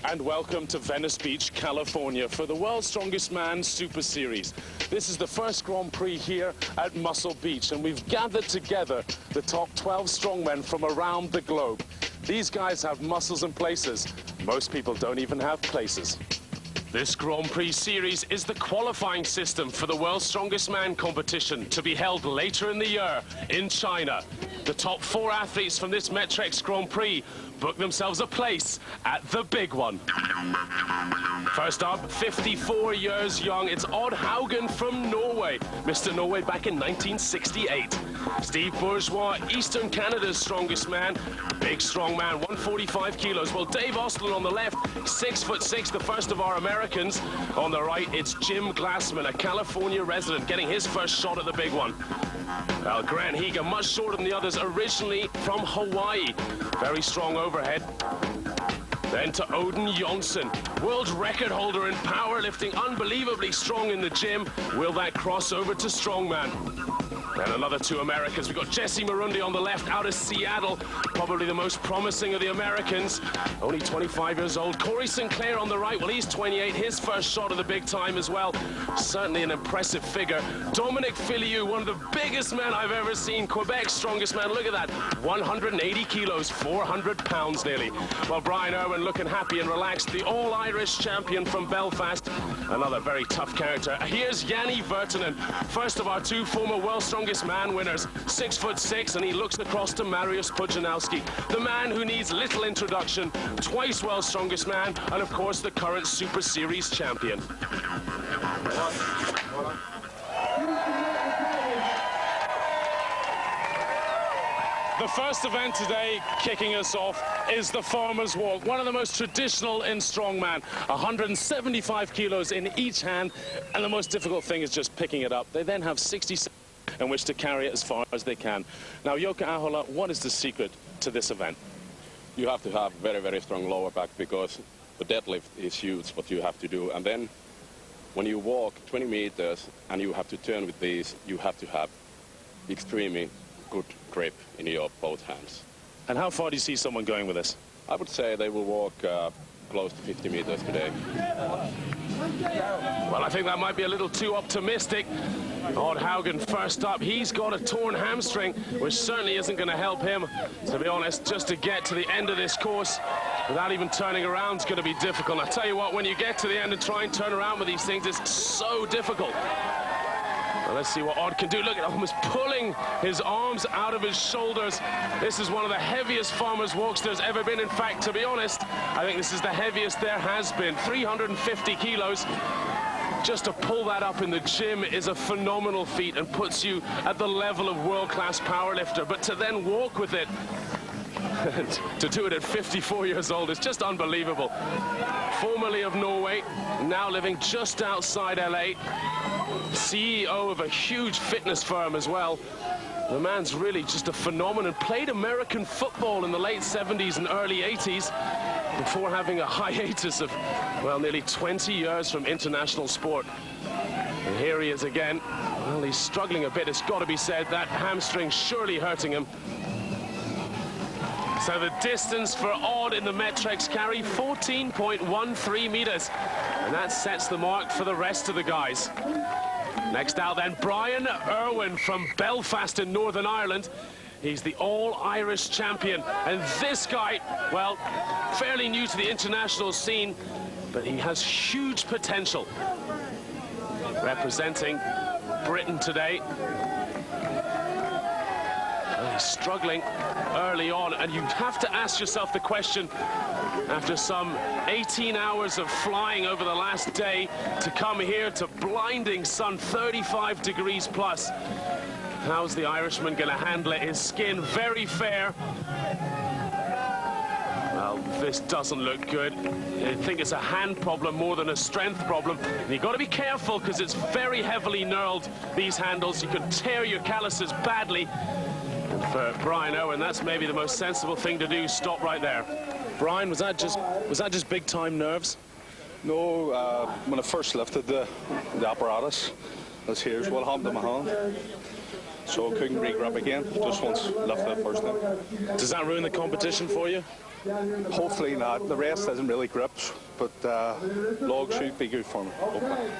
and welcome to Venice Beach, California for the World's Strongest Man Super Series. This is the first Grand Prix here at Muscle Beach, and we've gathered together the top 12 strongmen from around the globe. These guys have muscles and places. Most people don't even have places. This Grand Prix series is the qualifying system for the World's Strongest Man competition to be held later in the year in China. The top 4 athletes from this Metrex Grand Prix book themselves a place at the big one. First up, 54 years young, it's Odd Haugen from Norway. Mr. Norway back in 1968. Steve Bourgeois, Eastern Canada's strongest man. Big strong man, 145 kilos. Well, Dave Ostlund on the left, 6'6", the first of our Americans. On the right, it's Jim Glassman, a California resident, getting his first shot at the big one. Well, Grant Higa, much shorter than the others, originally from Hawaii. Very strong overhead. Then to Odin Jonsson, world record holder in powerlifting, unbelievably strong in the gym. Will that cross over to Strongman? And another 2 Americans. We've got Jesse Marundi on the left out of Seattle, probably the most promising of the Americans, only 25 years old. Corey Sinclair on the right, well, he's 28, his first shot of the big time as well. Certainly an impressive figure. Dominic Filiu, one of the biggest men I've ever seen, Quebec's strongest man, look at that, 180 kilos, 400 pounds nearly. Well, Brian Irwin looking happy and relaxed, the all-Irish champion from Belfast, another very tough character. Here's Yanni Virtanen, first of our 2 former World Strongest Man winners, 6'6", and he looks across to Mariusz Pudzianowski, the man who needs little introduction, twice World's Strongest Man, and of course the current Super Series champion. The first event today, kicking us off, is the Farmer's Walk, one of the most traditional in strongman. 175 kilos in each hand, and the most difficult thing is just picking it up. They then have 60 seconds in which to carry it as far as they can. Now, Joka Ahola, what is the secret to this event? You have to have very, very strong lower back, because the deadlift is huge what you have to do. And then when you walk 20 meters and you have to turn with these, you have to have extremely good grip in your both hands. And how far do you see someone going with this? I would say they will walk close to 50 meters today. Well, I think that might be a little too optimistic. Odd Haugen first up. He's got a torn hamstring, which certainly isn't going to help him. To be honest, just to get to the end of this course without even turning around is going to be difficult. And I tell you what, when you get to the end and try and turn around with these things, it's so difficult. Well, let's see what Odd can do. Look at almost pulling his arms out of his shoulders. This is one of the heaviest farmer's walks there's ever been. In fact, to be honest, I think this is the heaviest there has been. 350 kilos. Just to pull that up in the gym is a phenomenal feat and puts you at the level of world-class powerlifter. But to then walk with it, to do it at 54 years old is just unbelievable. Formerly of Norway, now living just outside LA. CEO of a huge fitness firm as well. The man's really just a phenomenon. Played American football in the late 70s and early 80s before having a hiatus of, well, nearly 20 years from international sport. And here he is again. Well, he's struggling a bit, it's got to be said. That hamstring surely hurting him. So the distance for Odd in the Metrex carry, 14.13 meters. And that sets the mark for the rest of the guys. Next out then, Brian Irwin from Belfast in Northern Ireland. He's the all-Irish champion. And this guy, well, fairly new to the international scene, but he has huge potential. Representing Britain today. Well, he's struggling early on, and you have to ask yourself the question, after some 18 hours of flying over the last day, to come here to blinding sun, 35 degrees plus. How's the Irishman going to handle it? His skin very fair. Well, this doesn't look good. I think it's a hand problem more than a strength problem. And you've got to be careful because it's very heavily knurled, these handles. You can tear your calluses badly. And for Brian Irwin, that's maybe the most sensible thing to do. Stop right there. Brian, was that just big time nerves? No, when I first lifted the apparatus, this here's what happened to my hand. so I couldn't re-grip again. Just once lifted the first time. Does that ruin the competition for you? Hopefully not. The rest isn't really grips, but log should be good for me. Hopefully.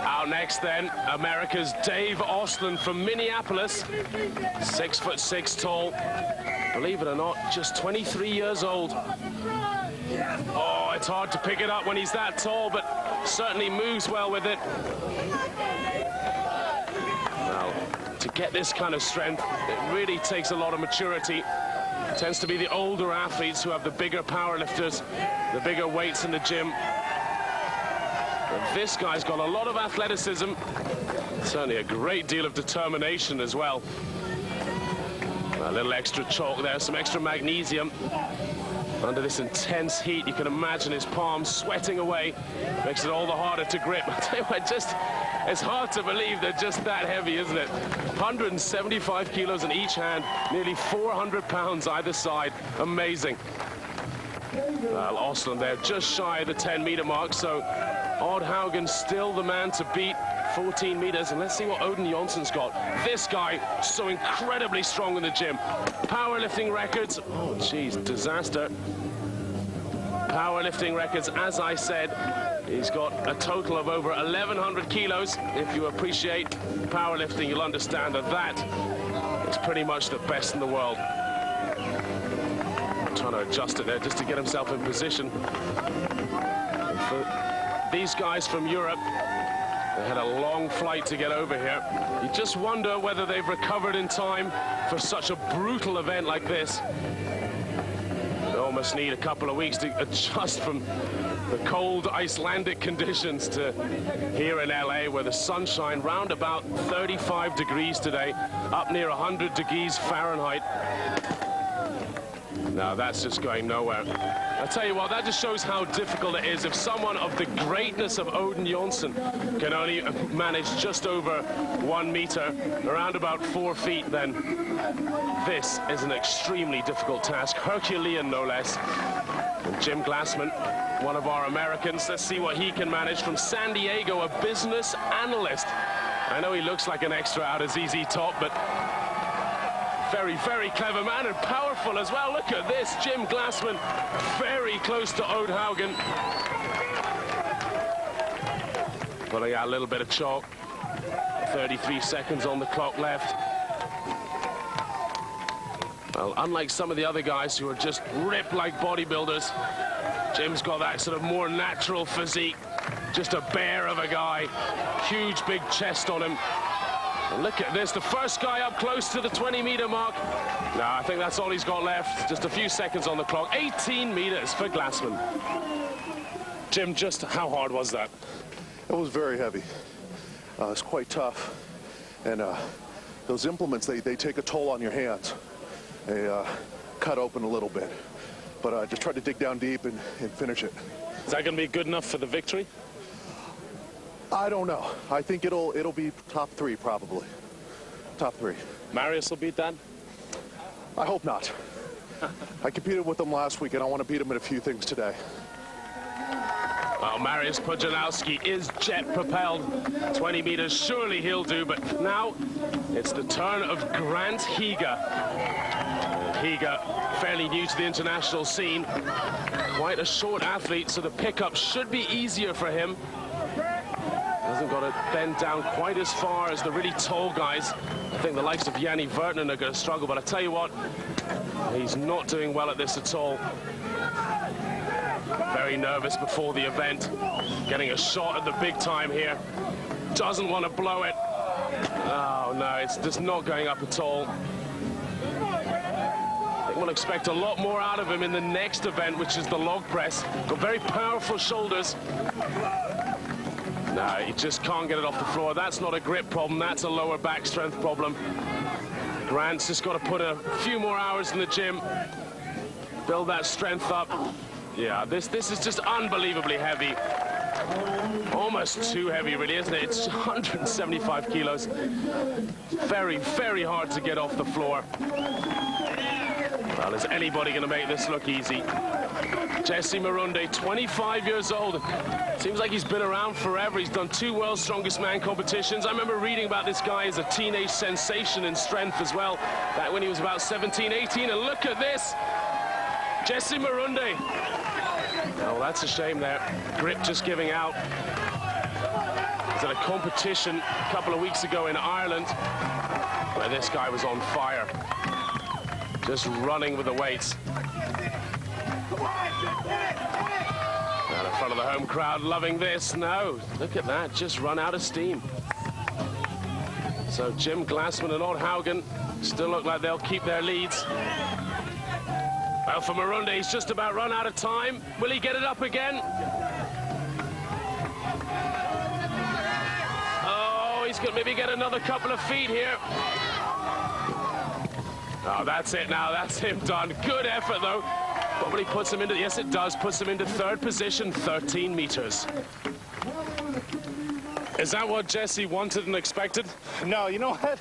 Out next then, America's Dave Ostlund from Minneapolis. 6'6" tall. Believe it or not, just 23 years old. Oh, it's hard to pick it up when he's that tall, but certainly moves well with it. Now, to get this kind of strength, it really takes a lot of maturity. It tends to be the older athletes who have the bigger powerlifters, the bigger weights in the gym. But this guy's got a lot of athleticism, certainly a great deal of determination as well. A little extra chalk there, some extra magnesium. Under this intense heat, you can imagine his palms sweating away. Makes it all the harder to grip. I tell you what, it's hard to believe they're just that heavy, isn't it? 175 kilos in each hand, nearly 400 pounds either side. Amazing. Well, Ostlund there, just shy of the 10-meter mark, so Odd Haugen still the man to beat. 14 meters, and let's see what Odin Jonsson's got. This guy, so incredibly strong in the gym. Powerlifting records, oh geez, disaster. Powerlifting records, as I said, he's got a total of over 1,100 kilos. If you appreciate powerlifting, you'll understand that that is pretty much the best in the world. Trying to adjust it there just to get himself in position. For these guys from Europe, they had a long flight to get over here. You just wonder whether they've recovered in time for such a brutal event like this. They almost need a couple of weeks to adjust from the cold Icelandic conditions to here in LA, where the sunshine round about 35 degrees today, up near 100 degrees Fahrenheit. No, that's just going nowhere. I tell you what, that just shows how difficult it is. If someone of the greatness of Odin Jonsson can only manage just over 1 meter, around about 4 feet, then this is an extremely difficult task. Herculean, no less. And Jim Glassman, one of our Americans, let's see what he can manage from San Diego, a business analyst. I know he looks like an extra out of ZZ Top, but very, very clever man and powerful as well. Look at this, Jim Glassman, very close to Odd Haugen. Pulling out a little bit of chalk. 33 seconds on the clock left. Well, unlike some of the other guys who are just ripped like bodybuilders, Jim's got that sort of more natural physique. Just a bear of a guy. Huge, big chest on him. And look at this, the first guy up close to the 20-meter mark. No, I think that's all he's got left. Just a few seconds on the clock. 18 meters for Glassman. Jim, just how hard was that? It was very heavy. It's quite tough. And those implements, they take a toll on your hands. They cut open a little bit. But I just tried to dig down deep and finish it. Is that going to be good enough for the victory? I don't know. I think it'll be top 3 probably. Top 3. Marius will beat that? I hope not. I competed with him last week, and I want to beat him in a few things today. Well, Marius Pudzianowski is jet-propelled. 20 meters, surely he'll do, but now it's the turn of Grant Higa. Higa, fairly new to the international scene. Quite a short athlete, so the pickup should be easier for him. Hasn't got to bend down quite as far as the really tall guys. I think the likes of Yanni Vertinen are going to struggle, but I tell you what, he's not doing well at this at all. Very nervous before the event. Getting a shot at the big time here. Doesn't want to blow it. Oh, no, it's just not going up at all. I think we'll expect a lot more out of him in the next event, which is the log press. Got very powerful shoulders. No, he just can't get it off the floor. That's not a grip problem, that's a lower back strength problem. Grant's just got to put a few more hours in the gym, build that strength up. Yeah, this is just unbelievably heavy. Almost too heavy, really, isn't it? It's 175 kilos. Very, very hard to get off the floor. Well, is anybody going to make this look easy? Jesse Marunde, 25 years old. Seems like he's been around forever. He's done 2 World's Strongest Man competitions. I remember reading about this guy as a teenage sensation in strength as well, back when he was about 17, 18. And look at this, Jesse Marunde. Oh, that's a shame there. Grip just giving out. He's at a competition a couple of weeks ago in Ireland where this guy was on fire, just running with the weights. Out in front of the home crowd, loving this. No, look at that, just run out of steam. So Jim Glassman and Odd Haugen still look like they'll keep their leads. Well, for Marunde, he's just about run out of time. Will he get it up again? Oh, he's going to maybe get another couple of feet here. Oh, that's it now. That's him done. Good effort, though. Probably puts him into, yes, it does, puts him into 3rd position, 13 meters. Is that what Jesse wanted and expected? No, you know what?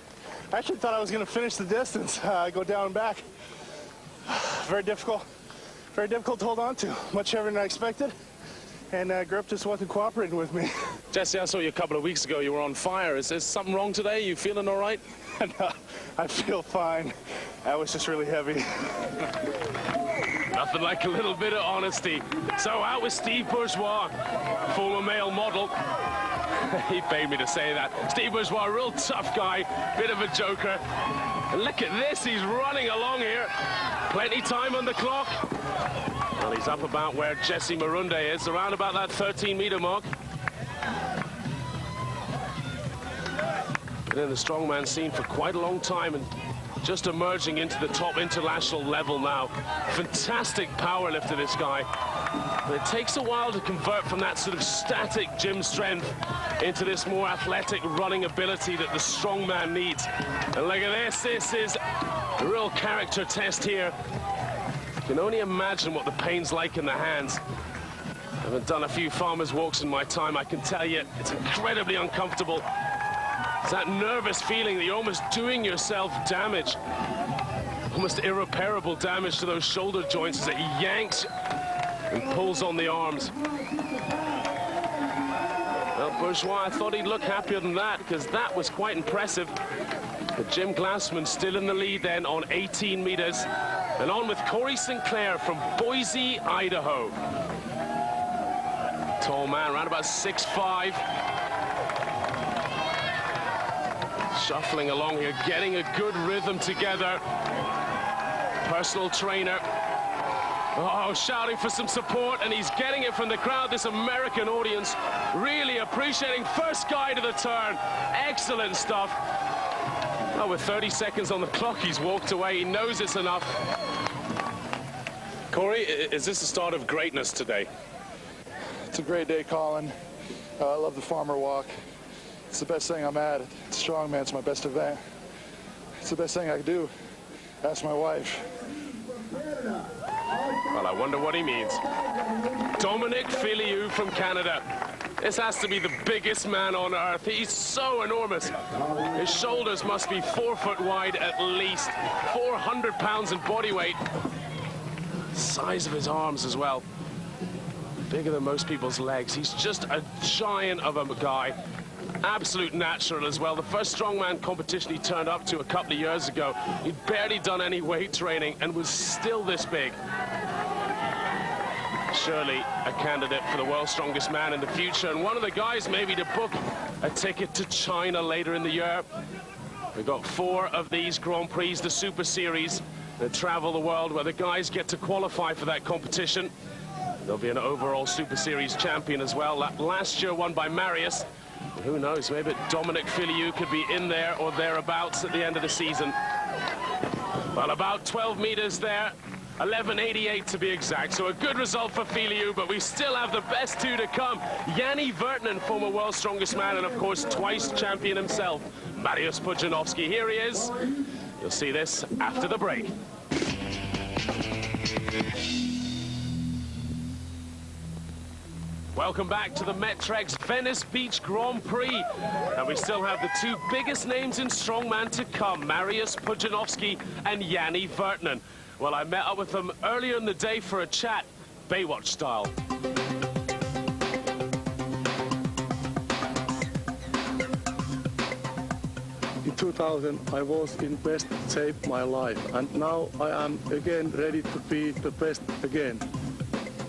I actually thought I was going to finish the distance, go down and back. Very difficult to hold on to. Much heavier than I expected. And grip just wasn't cooperating with me. Jesse, I saw you a couple of weeks ago. You were on fire. Is there something wrong today? You feeling all right? No, I feel fine. That was just really heavy. Nothing like a little bit of honesty. So out with Steve Bourgeois, former male model. He paid me to say that. Steve Bourgeois, a real tough guy, bit of a joker. And look at this, he's running along here. Plenty time on the clock. Well, he's up about where Jesse Marunde is, around about that 13-meter mark. Been in the strongman scene for quite a long time and just emerging into the top international level now. Fantastic power lifter, this guy. But it takes a while to convert from that sort of static gym strength into this more athletic running ability that the strongman needs. And look at this is a real character test here. You can only imagine what the pain's like in the hands. I haven't done a few farmer's walks in my time. I can tell you it's incredibly uncomfortable. It's that nervous feeling that you're almost doing yourself damage. Almost irreparable damage to those shoulder joints as it yanks and pulls on the arms. Well, Bourgeois, I thought he'd look happier than that, because that was quite impressive. But Jim Glassman still in the lead then on 18 meters. And on with Corey Sinclair from Boise, Idaho. Tall man, around about 6'5". Shuffling along here, getting a good rhythm together. Personal trainer. Oh, shouting for some support, and he's getting it from the crowd. This American audience really appreciating. First guy to the turn. Excellent stuff. Oh, with 30 seconds on the clock, he's walked away. He knows it's enough. Corey, is this the start of greatness today? It's a great day, Colin. I love the farmer walk. It's the best thing I'm at. It's Strongman. It's my best event. It's the best thing I can do. Ask my wife. Well, I wonder what he means. Dominic Filiou from Canada. This has to be the biggest man on earth. He's so enormous. His shoulders must be 4 foot wide at least. 400 pounds in body weight. Size of his arms as well. Bigger than most people's legs. He's just a giant of a guy. Absolute natural as well. The first strongman competition he turned up to a couple of years ago, he'd barely done any weight training and was still this big. Surely a candidate for the world's strongest man in the future, and one of the guys maybe to book a ticket to China later in the year. We've got 4 of these Grand Prix, the Super Series, that travel the world, where the guys get to qualify for that competition. There'll be an overall Super Series champion as well. Last year won by Marius. Who knows, maybe Dominic Filiou could be in there or thereabouts at the end of the season. Well, about 12 meters there, 11.88 to be exact. So a good result for Filiou, but we still have the best 2 to come. Yanni Vertinen, former world's strongest man, and of course twice champion himself, Mariusz Pudzianowski. Here he is. You'll see this after the break. Welcome back to the Metrex Venice Beach Grand Prix. And we still have the 2 biggest names in strongman to come, Mariusz Pudzianowski and Yanni Vertinen. Well, I met up with them earlier in the day for a chat, Baywatch style. In 2000, I was in best shape my life, and now I am again ready to be the best again.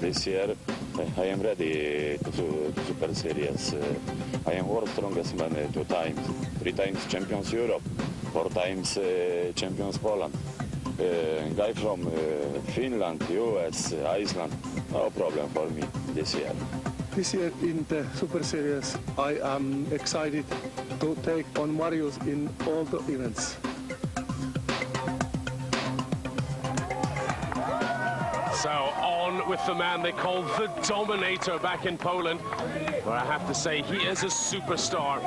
This year, I am ready to Super Series. I am world strongest man 2 times, 3 times champions Europe, 4 times champions Poland. Guy from Finland, US, Iceland, no problem for me this year. This year in the Super Series, I am excited to take on Marius in all the events. So on with the man they call the Dominator back in Poland, where I have to say he is a superstar.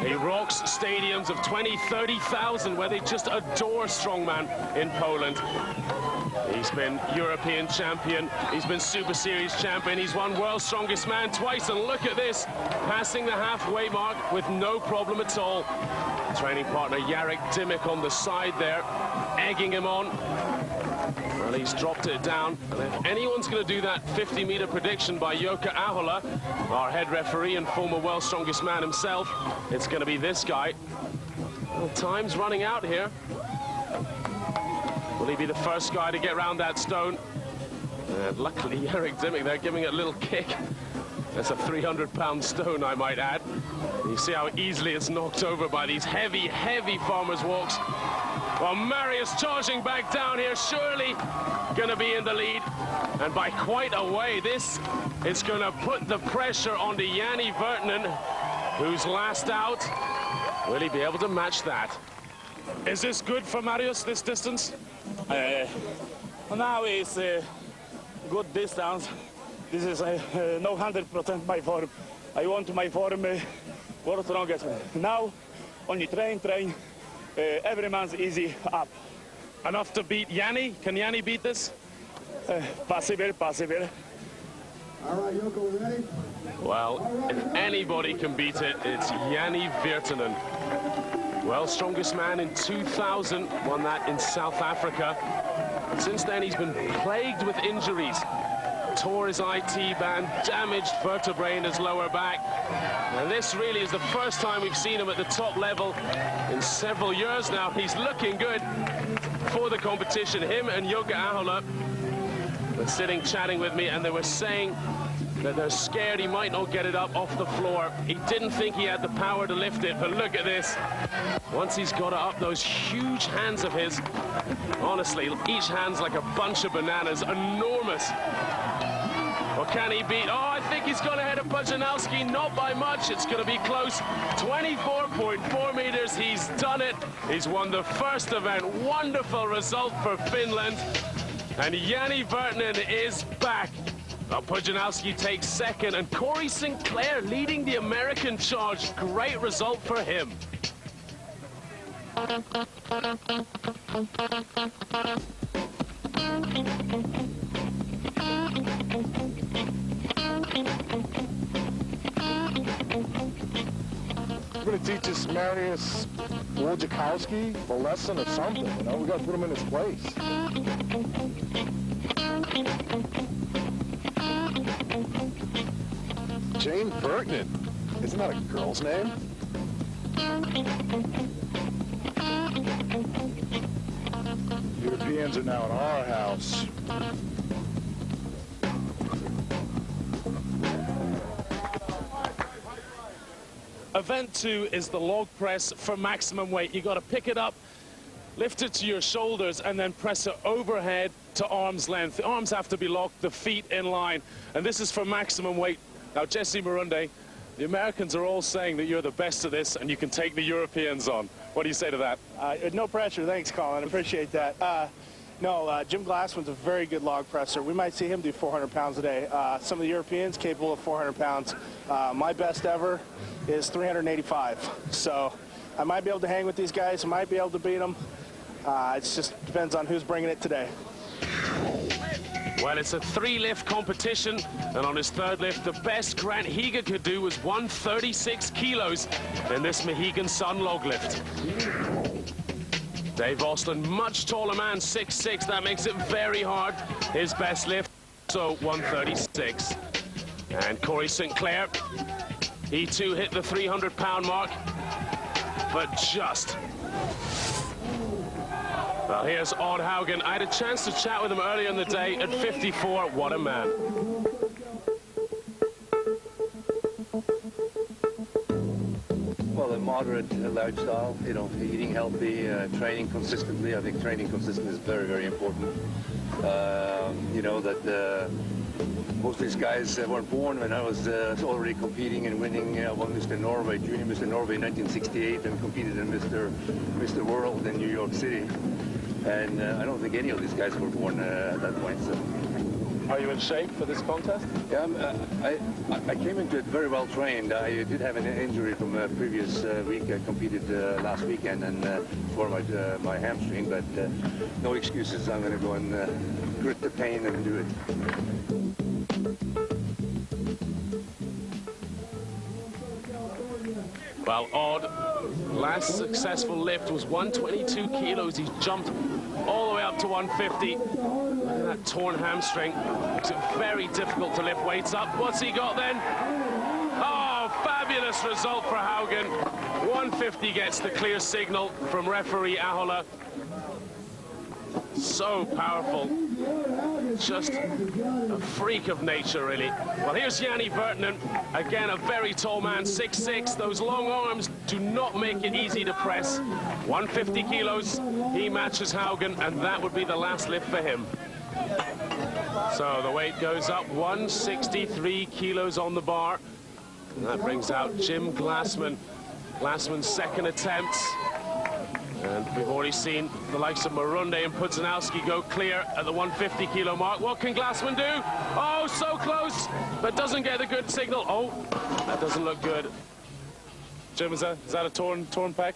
He rocks stadiums of 20, 30,000 where they just adore Strongman in Poland. He's been European champion, he's been Super Series champion, he's won World's Strongest Man twice, and look at this, passing the halfway mark with no problem at all. Training partner Jarek Dymek on the side there, egging him on. Well, he's dropped it down, and if anyone's going to do that 50-meter prediction by Jukka Ahola, our head referee and former World's Strongest Man himself, it's going to be this guy. Well, time's running out here. Will he be the first guy to get round that stone? Luckily, Jarek Dymek there giving it a little kick. That's a 300-pound stone, I might add. You see how easily it's knocked over by these heavy, heavy farmer's walks. Well, Marius charging back down here, surely going to be in the lead. And by quite a way, this is going to put the pressure onto Janne Virtanen, who's last out. Will he be able to match that? Is this good for Marius, this distance? Now is good distance. This is no 100% my form. I want my form world strongest. Now only train. Every month easy up. Enough to beat Janne? Can Janne beat this? Possible. All right, Jukka, we ready? Well, if anybody can beat it, it's Janne Virtanen. World's Strongest Man in 2000, won that in South Africa. Since then, he's been plagued with injuries. Tore his IT band, damaged vertebrae in his lower back. And this really is the first time we've seen him at the top level in several years now. He's looking good for the competition. Him and Jukka Ahola were sitting chatting with me, and they were saying that they're scared he might not get it up off the floor. He didn't think he had the power to lift it, but look at this. Once he's got it up, those huge hands of his, honestly, each hand's like a bunch of bananas, enormous. Or can he beat? Oh, I think he's gone ahead of Pudzianowski, not by much. It's going to be close. 24.4 meters. He's done it. He's won the first event. Wonderful result for Finland. And Janne Virtanen is back. Well, Pudzianowski takes second, and Corey Sinclair leading the American charge. Great result for him. We're going to teach this Marius Wojciechowski a lesson or something, you know? We got to put him in his place. Jane Virtanen. Isn't that a girl's name? Europeans are now in our house. Event 2 is the log press for maximum weight. You got to pick it up, lift it to your shoulders, and then press it overhead to arm's length. The arms have to be locked, the feet in line. And this is for maximum weight. Now, Jesse Marunde, the Americans are all saying that you're the best at this and you can take the Europeans on. What do you say to that? No pressure. Thanks, Colin. Appreciate that. Jim Glassman's a very good log presser. We might see him do 400 pounds a day. Some of the Europeans capable of 400 pounds. My best ever is 385. So I might be able to hang with these guys. I might be able to beat them. It just depends on who's bringing it today. Well, it's a 3-lift competition, and on his third lift, the best Grant Higa could do was 136 kilos in this Mohegan Sun log lift. Dave Osland, much taller man, 6'6". That makes it very hard. His best lift, so 136. And Corey St. Clair, he too hit the 300-pound mark, but just. Well, here's Odd Haugen. I had a chance to chat with him earlier in the day at 54. What a man. Well, a moderate lifestyle, you know, eating healthy, training consistently. I think training consistently is very, very important. You know, that most of these guys weren't born when I was already competing and winning. Won Mr. Norway, Junior Mr. Norway in 1968, and competed in Mr. World in New York City. And I don't think any of these guys were born at that point. So. Are you in shape for this contest? Yeah, I came into it very well trained. I did have an injury from a previous week. I competed last weekend and for my hamstring, but no excuses. I'm going to go and grit the pain and do it. Well, Odd, last successful lift was 122 kilos. He's jumped all the way up to 150. Look at that torn hamstring. Makes it very difficult to lift weights up. What's he got then? Oh, fabulous result for Haugen. 150 gets the clear signal from referee Ahola. So powerful. Just a freak of nature, really. Well, here's Yanni Vertinen. Again, a very tall man, 6'6". Those long arms do not make it easy to press. 150 kilos, he matches Haugen, and that would be the last lift for him. So the weight goes up, 163 kilos on the bar. And that brings out Jim Glassman. Glassman's second attempt. And we've already seen the likes of Marunde and Pudzianowski go clear at the 150 kilo mark. What can Glassman do? Oh, so close, but doesn't get the good signal. Oh, that doesn't look good. Jim, is that a torn pec?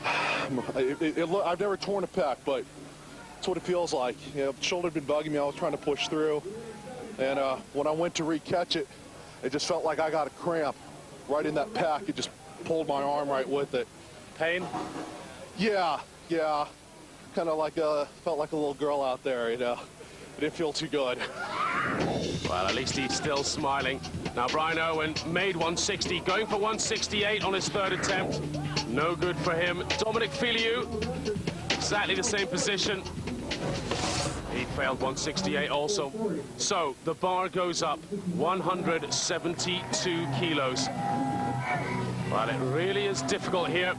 I've never torn a pec, but that's what it feels like. You know, shoulder had been bugging me. I was trying to push through, and when I went to re-catch it, it just felt like I got a cramp right in that pec. It just pulled my arm right with it. Pain? Yeah. Kind of like felt like a little girl out there, you know. It didn't feel too good. Well, at least he's still smiling. Now, Brian Owen made 160, going for 168 on his third attempt. No good for him. Dominic Filiu, exactly the same position. He failed 168 also. So the bar goes up 172 kilos. Well, it really is difficult here.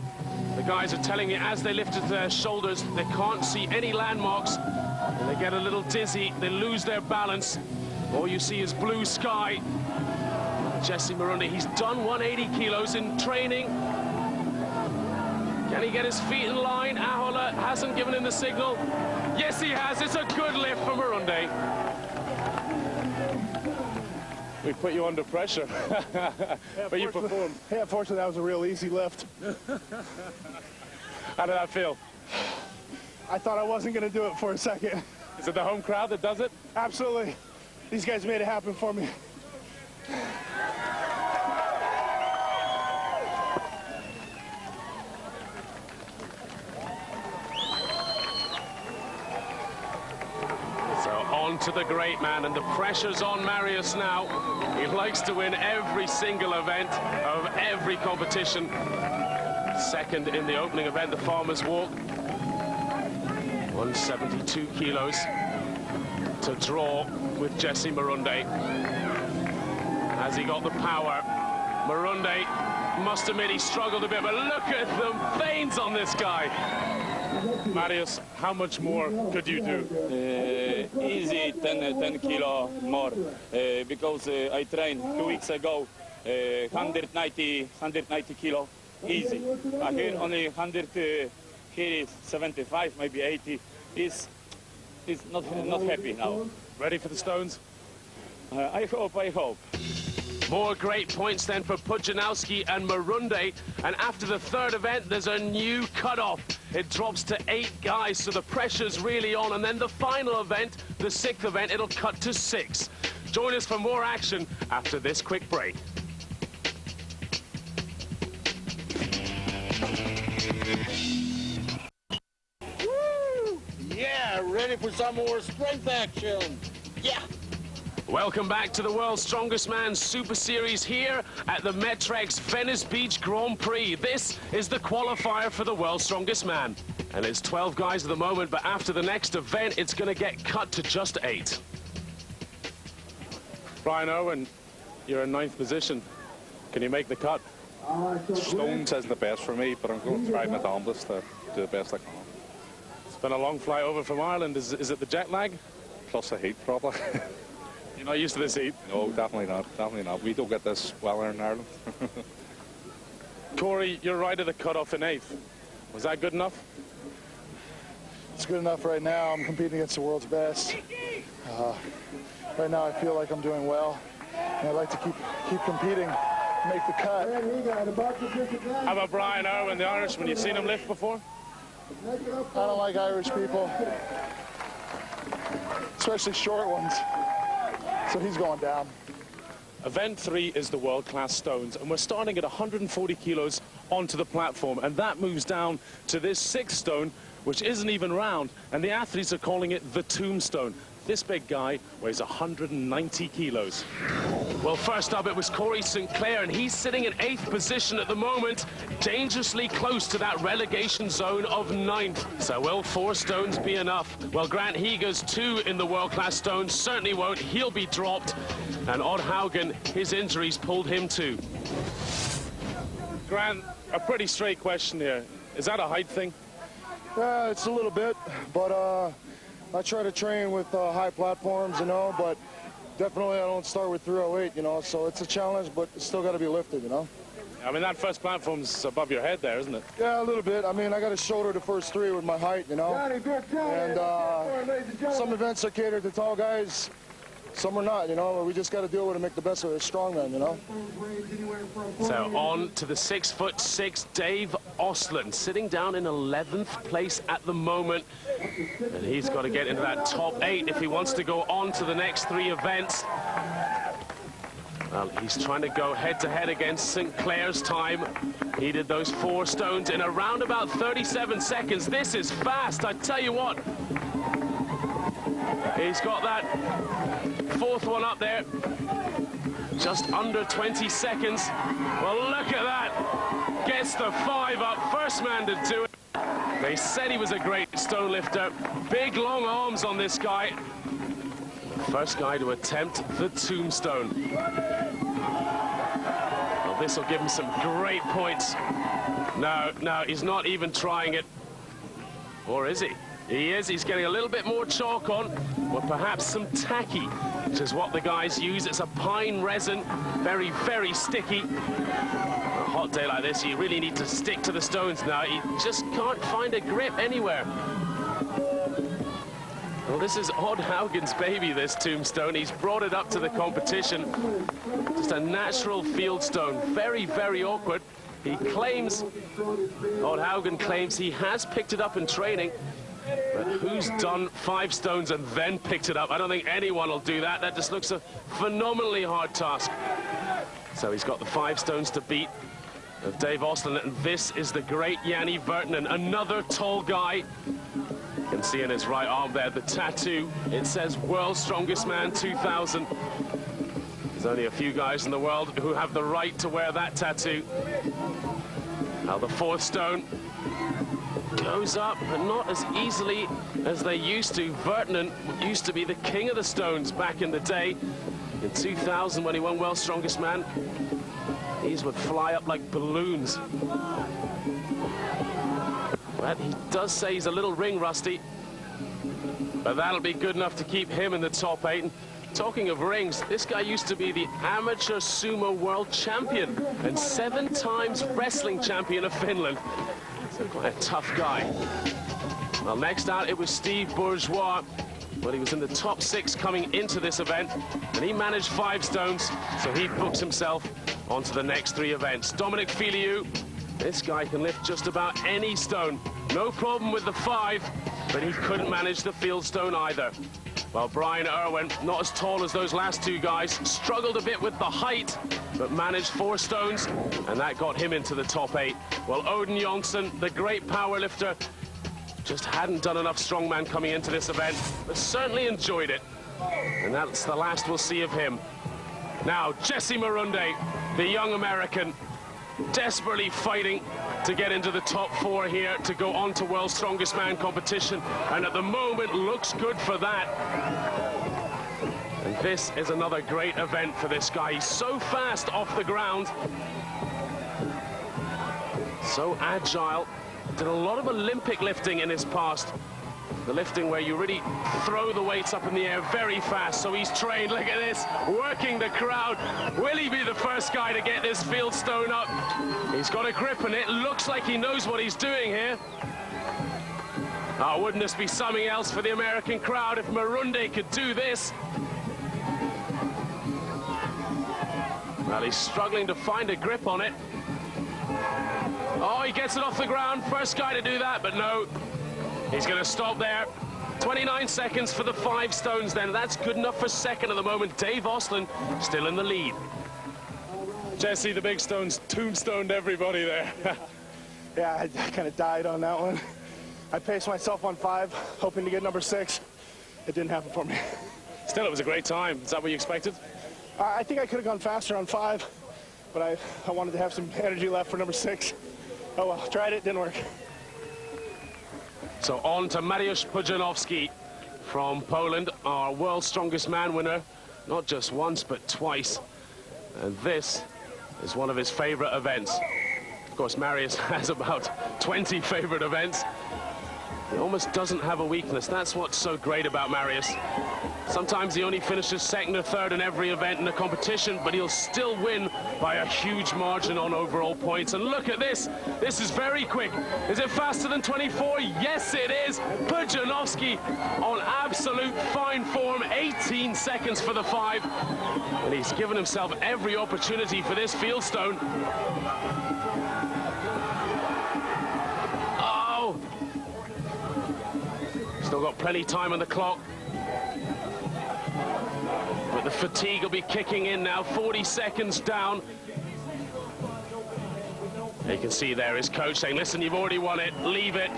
The guys are telling me as they lifted their shoulders, they can't see any landmarks. And they get a little dizzy, they lose their balance. All you see is blue sky. Jesse Marunde, he's done 180 kilos in training. Can he get his feet in line? Ahola hasn't given him the signal. Yes, he has. It's a good lift for Marunde. We put you under pressure, but you performed. Yeah, fortunately, that was a real easy lift. How did that feel? I thought I wasn't going to do it for a second. Is it the home crowd that does it? Absolutely. These guys made it happen for me. On to the great man, and the pressure's on Marius now. He likes to win every single event of every competition. Second in the opening event, the Farmer's Walk. 172 kilos to draw with Jesse Marunde. Has he got the power? Marunde, must admit he struggled a bit, but look at the veins on this guy. Marius, how much more could you do? Easy 10 kilo more because I trained 2 weeks ago 190 kilo easy. Here only 100, here is 75, maybe 80. He's not happy now. Ready for the stones? I hope. More great points then for Pudzianowski and Marunde. And after the third event, there's a new cutoff. It drops to 8 guys, so the pressure's really on. And then the final event, the 6th event, it'll cut to 6. Join us for more action after this quick break. some more strength action. Yeah. Welcome back to the World's Strongest Man Super Series here at the Metrex Venice Beach Grand Prix. This is the qualifier for the World's Strongest Man. And it's 12 guys at the moment, but after the next event, it's going to get cut to just 8. Brian Irwin, you're in 9th position. Can you make the cut? Stones isn't the best for me, but I'm going to try my damnedest to do the best I can. It's been a long flight over from Ireland. Is it the jet lag? Plus the heat, probably. You're not used to this heat? No, definitely not. Definitely not. We don't get this weather in Ireland. Corey, you're right at the cutoff in 8th. Was that good enough? It's good enough right now. I'm competing against the world's best. Right now I feel like I'm doing well, and I'd like to keep competing, make the cut. How about Brian Irwin, the Irishman? You've seen him lift before? I don't like Irish people, especially short ones. So he's going down. Event 3 is the world-class stones, and we're starting at 140 kilos onto the platform, and that moves down to this 6th stone, which isn't even round, and the athletes are calling it the tombstone. This big guy weighs 190 kilos. Well, first up, it was Corey Sinclair, and he's sitting in 8th position at the moment, dangerously close to that relegation zone of 9th. So will 4 stones be enough? Well, Grant Higa's 2 in the world-class stones certainly won't. He'll be dropped. And Odd Haugen, his injuries pulled him too. Grant, a pretty straight question here. Is that a height thing? It's a little bit, but I try to train with high platforms, you know, but definitely I don't start with 308, you know, so it's a challenge, but it's still got to be lifted, you know. I mean, that first platform's above your head there, isn't it? Yeah, a little bit. I mean, I got to shoulder the first 3 with my height, you know. And some events are catered to tall guys, some are not, you know. We just got to deal with it and make the best of it. Strongman, you know. So on to the 6'6" Dave Ostlund, sitting down in 11th place at the moment. And he's got to get into that top 8 if he wants to go on to the next 3 events. Well, he's trying to go head-to-head against Sinclair's time. He did those 4 stones in around about 37 seconds. This is fast, I tell you what. He's got that 4th one up there. Just under 20 seconds. Well, look at that. Gets the 5 up. First man to do it. They said he was a great stone lifter. Big, long arms on this guy. First guy to attempt the tombstone. Well, this will give him some great points. No, he's not even trying it. Or is he? He is. He's getting a little bit more chalk on, or perhaps some tacky, which is what the guys use. It's a pine resin, very, very sticky. On a hot day like this, you really need to stick to the stones now. You just can't find a grip anywhere. Well, this is Odd Haugen's baby, this tombstone. He's brought it up to the competition. Just a natural field stone. Very, very awkward. He claims, Odd Haugen claims he has picked it up in training. But who's done 5 stones and then picked it up? I don't think anyone will do that. That just looks a phenomenally hard task. So he's got the 5 stones to beat of Dave Ostlund, and this is the great Janne Virtanen, another tall guy. You can see in his right arm there the tattoo. It says World's Strongest Man 2000. There's only a few guys in the world who have the right to wear that tattoo. Now the 4th stone goes up, but not as easily as they used to. Virtanen used to be the king of the stones back in the day. In 2000, when he won World's Strongest Man, these would fly up like balloons. But he does say he's a little ring rusty, but that'll be good enough to keep him in the top 8. And talking of rings, this guy used to be the amateur sumo world champion and 7 times wrestling champion of Finland. So quite a tough guy. Well, next out, it was Steve Bourgeois. Well, he was in the top 6 coming into this event, and he managed 5 stones, so he books himself onto the next 3 events. Dominic Filiu, this guy can lift just about any stone. No problem with the 5, but he couldn't manage the field stone either. Well, Brian Irwin, not as tall as those last 2 guys, struggled a bit with the height, but managed 4 stones, and that got him into the top 8. Well, Odin Jonsson, the great powerlifter, just hadn't done enough strongman coming into this event, but certainly enjoyed it. And that's the last we'll see of him. Now, Jesse Marunde, the young American, desperately fighting to get into the top 4 here to go on to World's Strongest Man competition. And at the moment, looks good for that. And this is another great event for this guy. He's so fast off the ground. So agile. Did a lot of Olympic lifting in his past. The lifting where you really throw the weights up in the air very fast. So he's trained, look at this, working the crowd. Will he be the first guy to get this field stone up? He's got a grip on it. Looks like he knows what he's doing here. Oh, wouldn't this be something else for the American crowd if Marunde could do this? Well, he's struggling to find a grip on it. Oh, he gets it off the ground. First guy to do that, but no. He's going to stop there. 29 seconds for the 5 stones then. That's good enough for second at the moment. Dave Oslin still in the lead. Jesse, the big stones tombstoned everybody there. Yeah, I kind of died on that one. I paced myself on 5, hoping to get number 6. It didn't happen for me. Still, it was a great time. Is that what you expected? I think I could have gone faster on 5, but I wanted to have some energy left for number 6. Oh well, tried it, didn't work. So on to Mariusz Pudzianowski from Poland, our World's Strongest Man winner, not just once, but twice. And this is one of his favorite events. Of course, Mariusz has about 20 favorite events. He almost doesn't have a weakness. That's what's so great about Mariusz. Sometimes he only finishes second or third in every event in the competition, but he'll still win by a huge margin on overall points. And look at this. This is very quick. Is it faster than 24? Yes, it is. Pudzianowski on absolute fine form. 18 seconds for the 5. And he's given himself every opportunity for this fieldstone. Oh! Still got plenty of time on the clock. But the fatigue will be kicking in now. 40 seconds down. You can see there his coach saying, listen, you've already won it, leave it.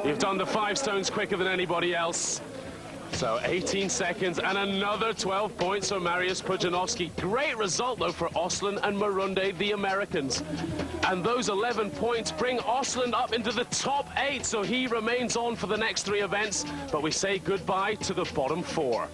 You've done the 5 stones quicker than anybody else. So 18 seconds and another 12 points for Mariusz Pudzianowski. Great result, though, for Oslin and Marunde, the Americans. And those 11 points bring Oslin up into the top 8, so he remains on for the next 3 events. But we say goodbye to the bottom 4.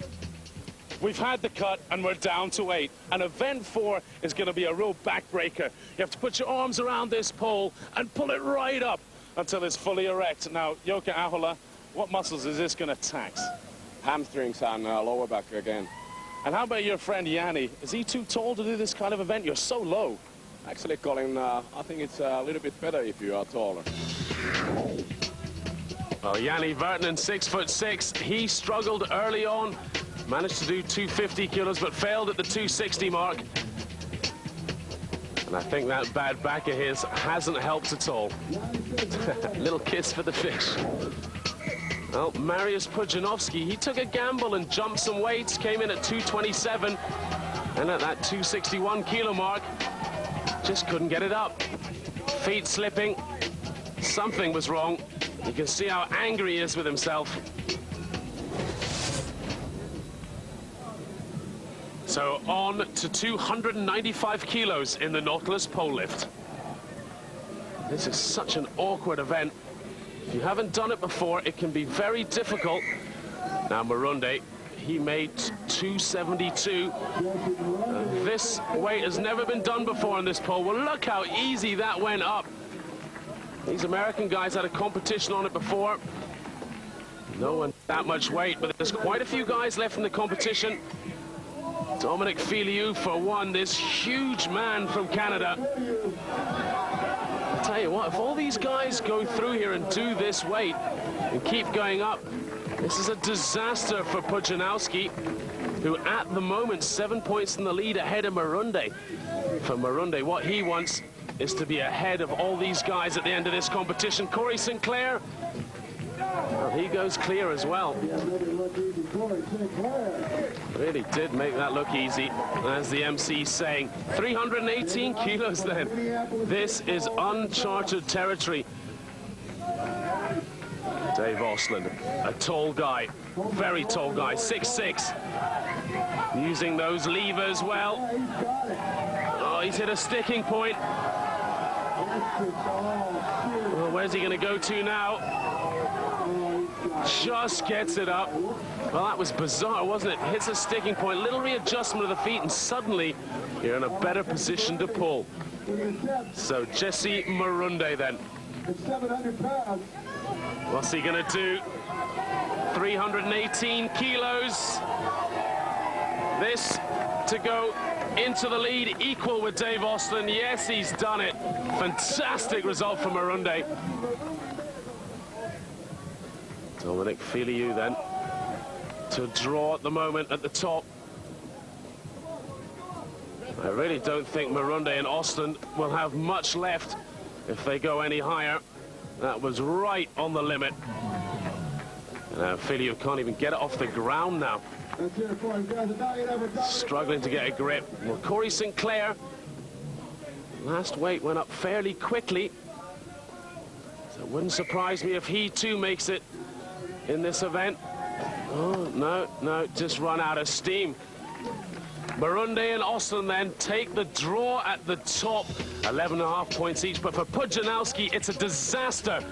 We've had the cut and we're down to 8. And event 4 is going to be a real backbreaker. You have to put your arms around this pole and pull it right up until it's fully erect. Now, Jukka Ahola, what muscles is this going to tax? Hamstrings and lower back again. And how about your friend Yanni? Is he too tall to do this kind of event? You're so low. Actually, Colin, I think it's a little bit better if you are taller. Well, Yanni Vertinen, 6'6". He struggled early on. Managed to do 250 kilos, but failed at the 260 mark. And I think that bad back of his hasn't helped at all. Little kiss for the fish. Well, Mariusz Pudzianowski, he took a gamble and jumped some weights, came in at 227, and at that 261 kilo mark, just couldn't get it up. Feet slipping, something was wrong. You can see how angry he is with himself. So on to 295 kilos in the Nautilus pole lift. This is such an awkward event. If you haven't done it before, it can be very difficult. Now Marunde, he made 272. This weight has never been done before on this pole. Well, look how easy that went up. These American guys had a competition on it before. No one that much weight, but there's quite a few guys left in the competition. Dominic Filiu for one, this huge man from Canada. I tell you what, if all these guys go through here and do this weight and keep going up, this is a disaster for Pudzianowski, who at the moment 7 points in the lead ahead of Marunde. For Marunde, what he wants is to be ahead of all these guys at the end of this competition. Corey Sinclair, well, he goes clear as well. Really did make that look easy, as the MC's saying. 318 kilos then. This is uncharted territory. Dave Osland, a tall guy, very tall guy, 6'6". Using those levers well. Oh, he's hit a sticking point. Well, where's he going to go to now? Just gets it up. Well, that was bizarre, wasn't it? Hits a sticking point, little readjustment of the feet, and suddenly you're in a better position to pull. So Jesse Marunde then. 700 pounds. What's he going to do? 318 kilos. This to go into the lead, equal with Dave Osland. Yes, he's done it. Fantastic result for Marunde. Dominic Filiu then to draw at the moment at the top. I really don't think Marunde and Osland will have much left if they go any higher. That was right on the limit. Filiu can't even get it off the ground now. Struggling to get a grip. Well, Corey Sinclair, last weight went up fairly quickly. So it wouldn't surprise me if he too makes it in this event. Oh, no, just run out of steam. Marunde and Osland then take the draw at the top, 11.5 points each. But for Pudzianowski, it's a disaster.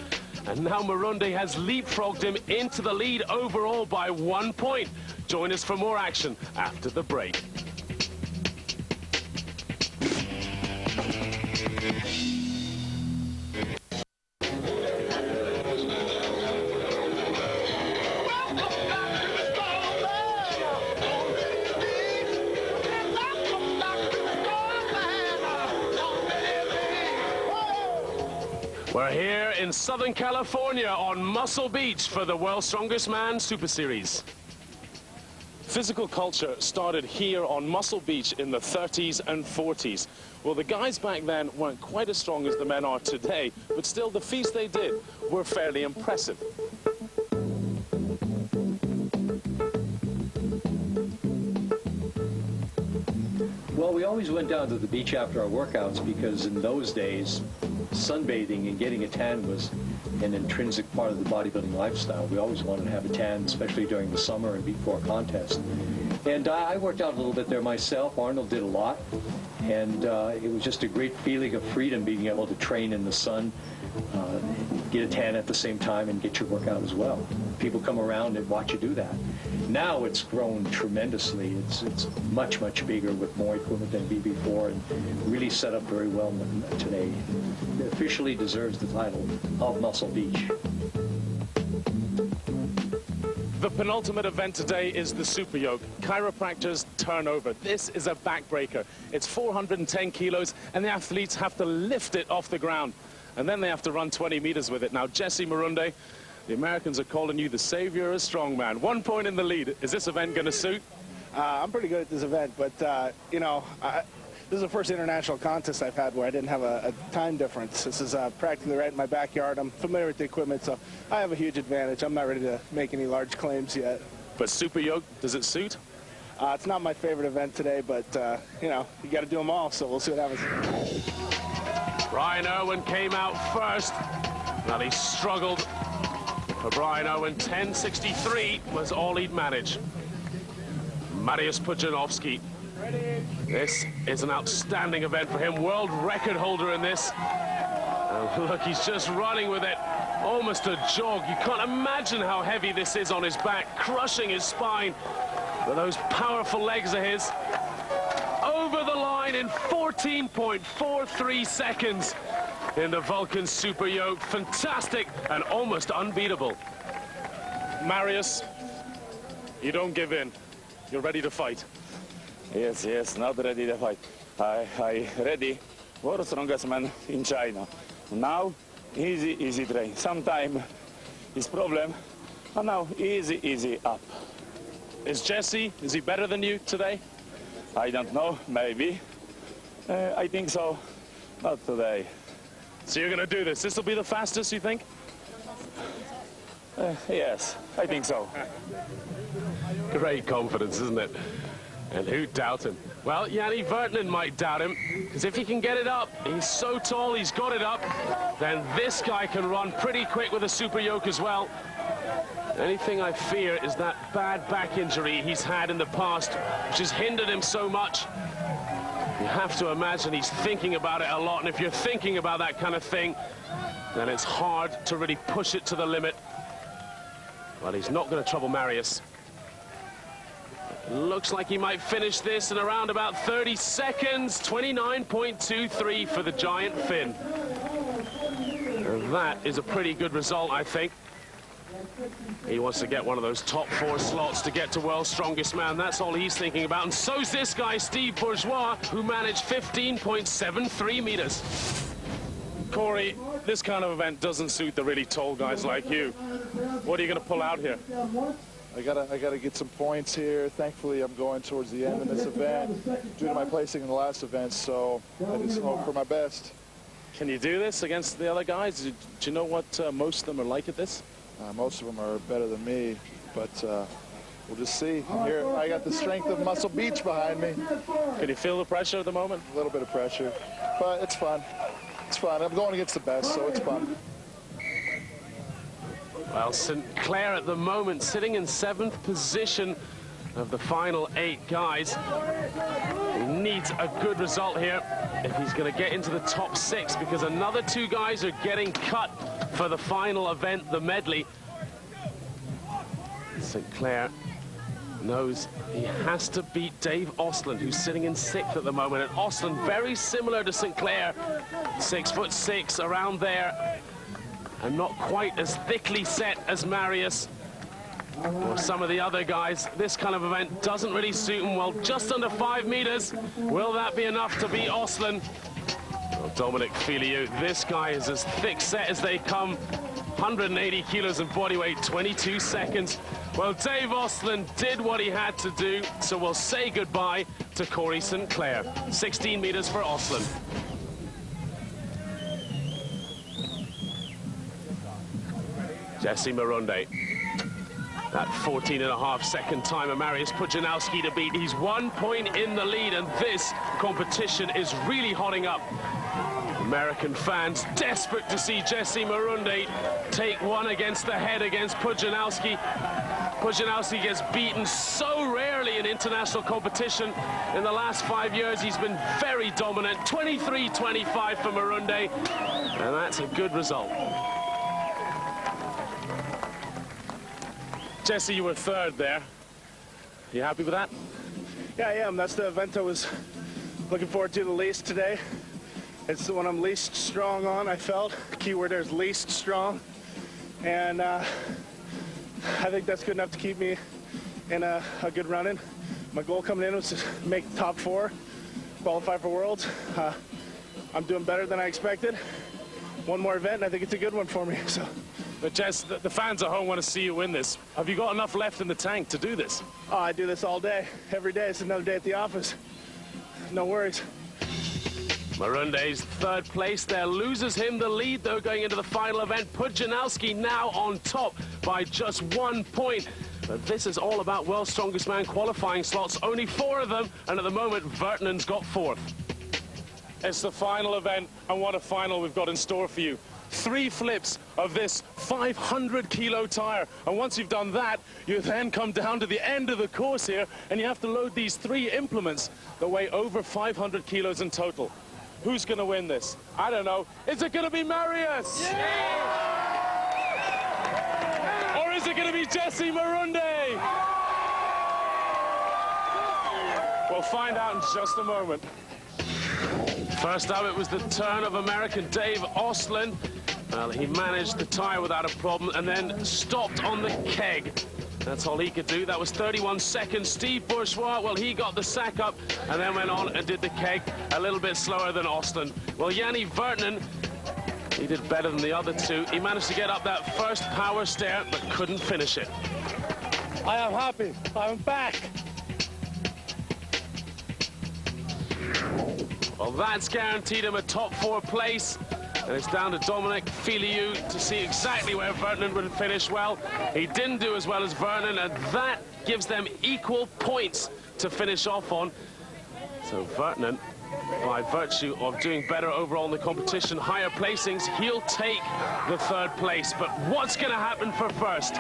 And now Marunde has leapfrogged him into the lead overall by 1 point. Join us for more action after the break. We're here in Southern California on Muscle Beach for the World's Strongest Man Super Series. Physical culture started here on Muscle Beach in the 30s and 40s. Well, the guys back then weren't quite as strong as the men are today, but still the feats they did were fairly impressive. Well, we always went down to the beach after our workouts because in those days, sunbathing and getting a tan was an intrinsic part of the bodybuilding lifestyle. We always wanted to have a tan, especially during the summer and before a contest. And I worked out a little bit there myself. Arnold did a lot. And it was just a great feeling of freedom being able to train in the sun, get a tan at the same time, and get your workout as well. People come around and watch you do that. Now it's grown tremendously. It's much, much bigger with more equipment than before, and really set up very well today. It officially deserves the title of Muscle Beach. The penultimate event today is the super yoke, chiropractor's turnover. This is a backbreaker. It's 410 kilos, and the athletes have to lift it off the ground. And then they have to run 20 meters with it. Now, Jesse Marunde, the Americans are calling you the savior of strongman. 1 point in the lead. Is this event going to suit? I'm pretty good at this event, but, you know, this is the first international contest I've had where I didn't have a time difference. This is practically right in my backyard. I'm familiar with the equipment, so I have a huge advantage. I'm not ready to make any large claims yet. But super yoke, does it suit? It's not my favorite event today, but, you know, you got to do them all, so we'll see what happens. Brian Irwin came out first. Well, he struggled. For Brian Irwin, 10.63 was all he'd manage. Mariusz Pudzianowski. This is an outstanding event for him. World record holder in this. And look, he's just running with it. Almost a jog. You can't imagine how heavy this is on his back, crushing his spine. With those powerful legs of his. Over the line in 14.43 seconds in the Vulcan Super Yoke. Fantastic and almost unbeatable. Mariusz, you don't give in. You're ready to fight. Yes, not ready to fight. I ready. World's strongest man in China. Now, easy train. Sometime is problem, and now easy up. Is Jesse, is he better than you today? I don't know, maybe. I think so, not today. So you're going to do this. This will be the fastest, you think? Yes, I think so. Great confidence, isn't it? And who'd doubt him? Well, Yanni Vertinen might doubt him, because if he can get it up, he's so tall, he's got it up, then this guy can run pretty quick with a super yoke as well. Anything I fear is that bad back injury he's had in the past, which has hindered him so much. You have to imagine he's thinking about it a lot, and if you're thinking about that kind of thing, then it's hard to really push it to the limit. Well, he's not going to trouble Marius. Looks like he might finish this in around about 30 seconds. 29.23 for the giant Finn. And that is a pretty good result, I think. He wants to get one of those top 4 slots to get to World's Strongest Man. That's all he's thinking about. And so's this guy, Steve Bourgeois, who managed 15.73 meters. Corey, this kind of event doesn't suit the really tall guys like you. What are you going to pull out here? I gotta get some points here. Thankfully, I'm going towards the end of this event due to my placing in the last event, so I just hope for my best. Can you do this against the other guys? Do you know what most of them are like at this? Most of them are better than me, but we'll just see. Here, I got the strength of Muscle Beach behind me. Can you feel the pressure at the moment? A little bit of pressure, but it's fun. It's fun. I'm going against the best, so it's fun. Well, St. Clair at the moment sitting in 7th position of the final 8 guys. He needs a good result here if he's going to get into the top 6, because another 2 guys are getting cut for the final event, the medley. St. Clair knows he has to beat Dave Ostlund, who's sitting in 6th at the moment. And Ostlund, very similar to St. Clair, 6'6", around there, and not quite as thickly set as Marius or some of the other guys. This kind of event doesn't really suit him well. Just under 5 meters. Will that be enough to beat Ostlund? Well, Dominic Filiou, this guy is as thick set as they come. 180 kilos of body weight, 22 seconds. Well, Dave Ostlund did what he had to do, so we'll say goodbye to Corey St. Clair. 16 meters for Ostlund. Jesse Marunde. That 14.5-second timer, Marius Pudzianowski to beat. He's 1 point in the lead, and this competition is really hotting up. American fans desperate to see Jesse Marunde take one against the head against Pudzianowski. Pudzianowski gets beaten so rarely in international competition. In the last 5 years, he's been very dominant. 23-25 for Marunde, and that's a good result. Jesse, you were 3rd there. You happy with that? Yeah, I am. That's the event I was looking forward to the least today. It's the one I'm least strong on, I felt. The key word there is least strong. And I think that's good enough to keep me in a good run-in. My goal coming in was to make the top 4, qualify for Worlds. I'm doing better than I expected. One more event, and I think it's a good one for me. So. But Jess, the fans at home want to see you win this. Have you got enough left in the tank to do this? Oh, I do this all day, every day. It's another day at the office. No worries. Marunde's 3rd place there loses him the lead, though, going into the final event. Pudzianowski now on top by just 1 point. But this is all about World's Strongest Man qualifying slots. Only 4 of them, and at the moment, Vertinen's got 4th. It's the final event, and what a final we've got in store for you. 3 flips of this 500-kilo tire, and once you've done that, you then come down to the end of the course here, and you have to load these 3 implements that weigh over 500 kilos in total. Who's going to win this? I don't know. Is it going to be Marius? Yeah! Or is it going to be Jesse Marunde? We'll find out in just a moment. First up, it was the turn of American Dave Ostlund. Well, he managed the tire without a problem and then stopped on the keg. That's all he could do. That was 31 seconds. Steve Bourgeois, well, he got the sack up and then went on and did the keg a little bit slower than Ostlund. Well, Yanni Vertinen, he did better than the other 2. He managed to get up that first power stair, but couldn't finish it. I am happy. I'm back. Well, that's guaranteed him a top 4 place. And it's down to Dominic Filiou to see exactly where Vertinen would finish. Well, he didn't do as well as Vertinen, and that gives them equal points to finish off on. So Värtnen, by virtue of doing better overall in the competition, higher placings, he'll take the third place. But what's going to happen for first?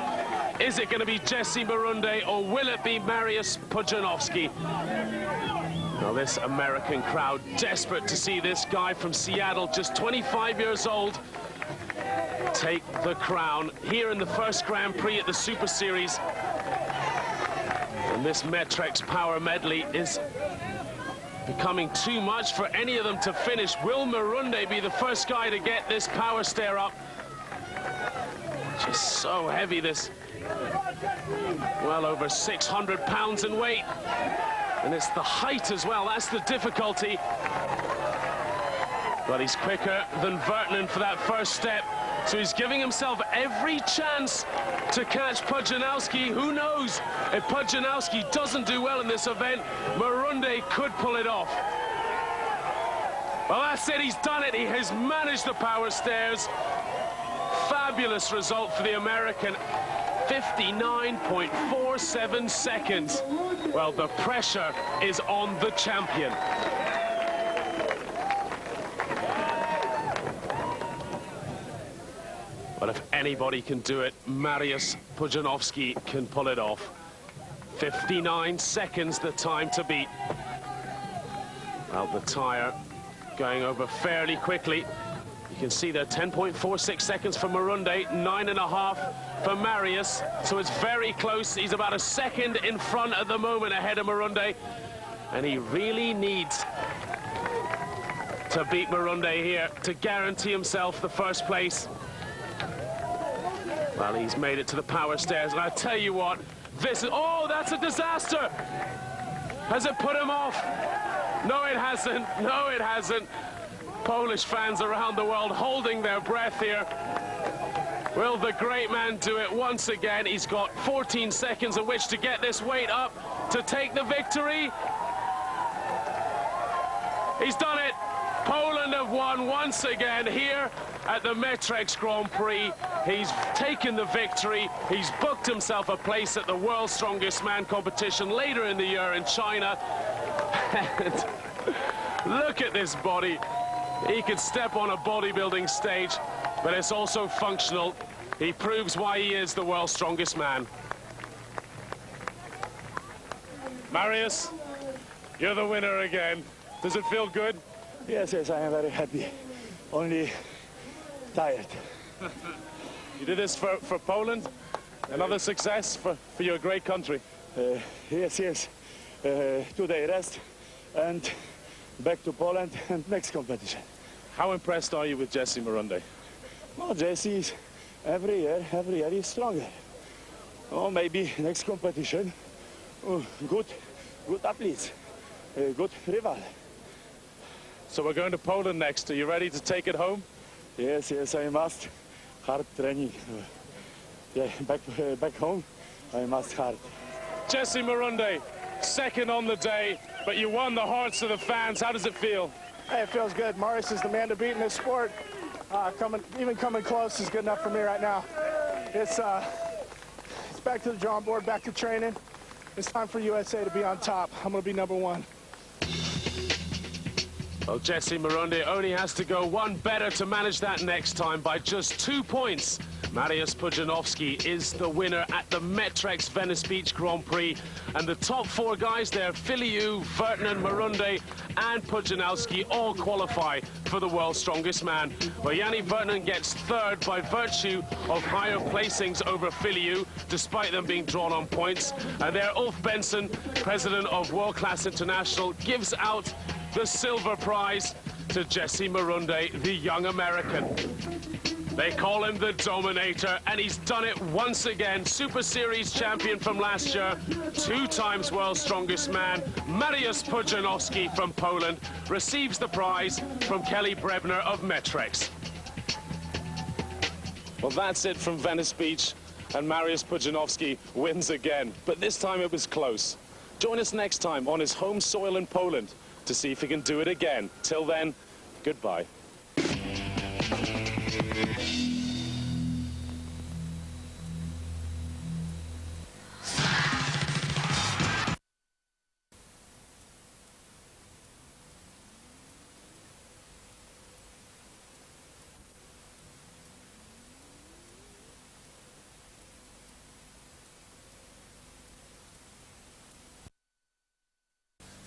Is it going to be Jesse Marunde or will it be Mariusz Pudzianowski? Now this American crowd desperate to see this guy from Seattle, just 25 years old, take the crown here in the first Grand Prix at the Super Series. And this Metrex Power Medley is becoming too much for any of them to finish. Will Marunde be the first guy to get this power stair up? Just so heavy, this. Well over 600 pounds in weight. And it's the height as well, that's the difficulty. But he's quicker than Värtnen for that first step. So he's giving himself every chance to catch Pudzianowski. Who knows? If Pudzianowski doesn't do well in this event, Marunde could pull it off. Well, that's it, he's done it. He has managed the power stairs. Fabulous result for the American. 59.47 seconds. Well, the pressure is on the champion. But if anybody can do it, Mariusz Pudzianowski can pull it off. 59 seconds, the time to beat. Well, the tire going over fairly quickly. You can see there 10.46 seconds for Marunde, 9.5 for Mariusz. So it's very close. He's about a second in front at the moment ahead of Marunde. And he really needs to beat Marunde here to guarantee himself the first place. Well, he's made it to the power stairs. And I tell you what, this is, oh, that's a disaster. Has it put him off? No, it hasn't. No, it hasn't. Polish fans around the world holding their breath here. Will the great man do it once again? He's got 14 seconds in which to get this weight up to take the victory. He's done it. Poland have won once again here at the Metrex Grand Prix. He's taken the victory. He's booked himself a place at the World's Strongest Man competition later in the year in China. And look at this body. He could step on a bodybuilding stage, but it's also functional. He proves why he is the world's strongest man. Mariusz, you're the winner again. Does it feel good? Yes, yes, I am very happy. Only tired. You did this for Poland? Another success for your great country? Yes, yes. 2 day rest and back to Poland and next competition. How impressed are you with Jesse Marunde? Well, Jesse is every year he's stronger. Oh, maybe next competition, good athletes, good rival. So we're going to Poland next. Are you ready to take it home? Yes, yes, I must. Hard training. Yeah, back home, I must hard. Jesse Marunde, second on the day, but you won the hearts of the fans. How does it feel? Hey, it feels good. Mariusz is the man to beat in this sport. Even coming close is good enough for me right now. It's back to the drawing board, back to training. It's time for USA to be on top. I'm going to be #1. Well, Jesse Marunde only has to go one better to manage that next time by just 2 points. Mariusz Pudzianowski is the winner at the Metrex Venice Beach Grand Prix. And the top 4 guys there, Filiu, Värtnen, Marunde and Pudzianowski all qualify for the world's strongest man. Well, Yanni Värtnen gets third by virtue of higher placings over Filiu, despite them being drawn on points. And there, Ulf Benson, president of World Class International, gives out the silver prize to Jesse Marunde, the young American. They call him the Dominator, and he's done it once again. Super Series champion from last year, 2 times World's Strongest Man, Mariusz Pudzianowski from Poland, receives the prize from Kelly Brebner of Metrex. Well, that's it from Venice Beach, and Mariusz Pudzianowski wins again. But this time it was close. Join us next time on his home soil in Poland to see if he can do it again. Till then, goodbye.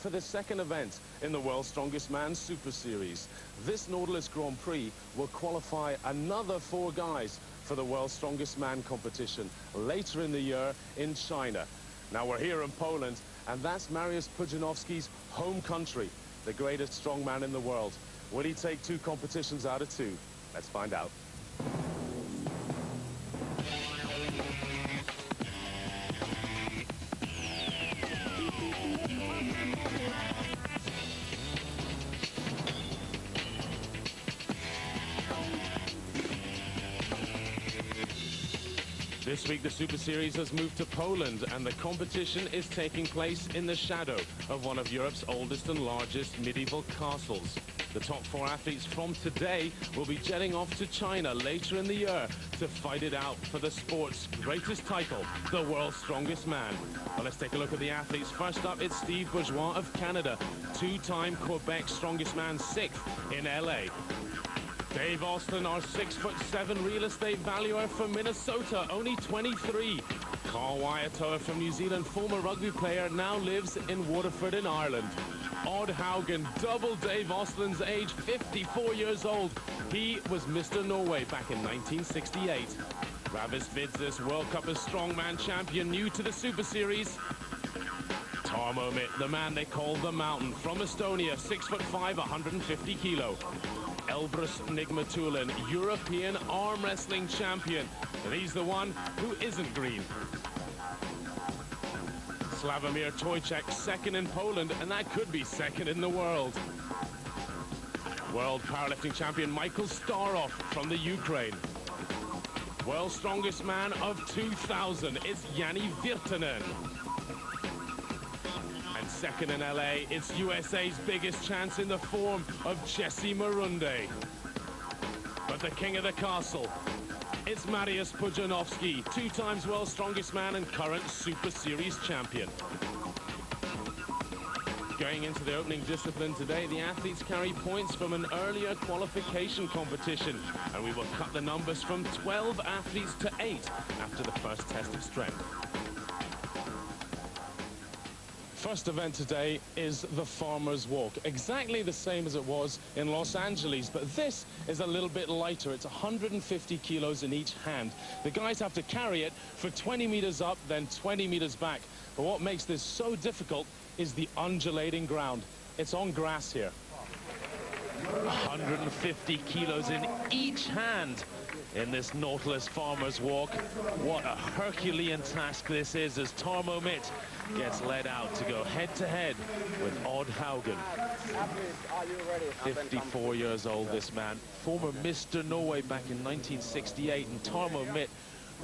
for the second event in the World's Strongest Man Super Series. This Nautilus Grand Prix will qualify another 4 guys for the World's Strongest Man competition later in the year in China. Now we're here in Poland, and that's Mariusz Pudzianowski's home country, the greatest strongman in the world. Will he take 2 competitions out of 2? Let's find out. This week, the Super Series has moved to Poland, and the competition is taking place in the shadow of one of Europe's oldest and largest medieval castles. The top 4 athletes from today will be jetting off to China later in the year to fight it out for the sport's greatest title, the World's Strongest Man. Well, let's take a look at the athletes. First up, it's Steve Bourgeois of Canada, 2-time Quebec Strongest Man, 6th in LA. Dave Austin, our 6'7" real estate valuer from Minnesota, only 23. Carl Wyatoa from New Zealand, former rugby player, now lives in Waterford in Ireland. Odd Haugen, double Dave Austin's age, 54 years old. He was Mr. Norway back in 1968. Ravis Vidzis, World Cup as Strongman champion, new to the Super Series. Tarmo Mitt, the man they call the Mountain, from Estonia, 6'5", 150 kilo. Elbrus Nigmatulin, European arm wrestling champion. And he's the one who isn't green. Slavomir Tojcek, 2nd in Poland, and that could be 2nd in the world. World powerlifting champion Michael Starov from the Ukraine. World's Strongest Man of 2000, it's Jani Virtanen. And 2nd in LA, it's USA's biggest chance in the form of Jesse Marunde. But the king of the castle, it's Mariusz Pudzianowski, 2 times World's Strongest Man and current Super Series champion. Going into the opening discipline today, the athletes carry points from an earlier qualification competition, and we will cut the numbers from 12 athletes to 8 after the first test of strength. First event today is the Farmer's Walk, exactly the same as it was in Los Angeles, but this is a little bit lighter. It's 150 kilos in each hand. The guys have to carry it for 20 meters up, then 20 meters back. But what makes this so difficult is the undulating ground. It's on grass here. 150 kilos in each hand in this Nautilus Farmer's Walk. What a Herculean task this is as Tarmo Mitt gets led out to go head-to-head with Odd Haugen. 54 years old, this man. Former Mr. Norway back in 1968, and Tarmo Mitt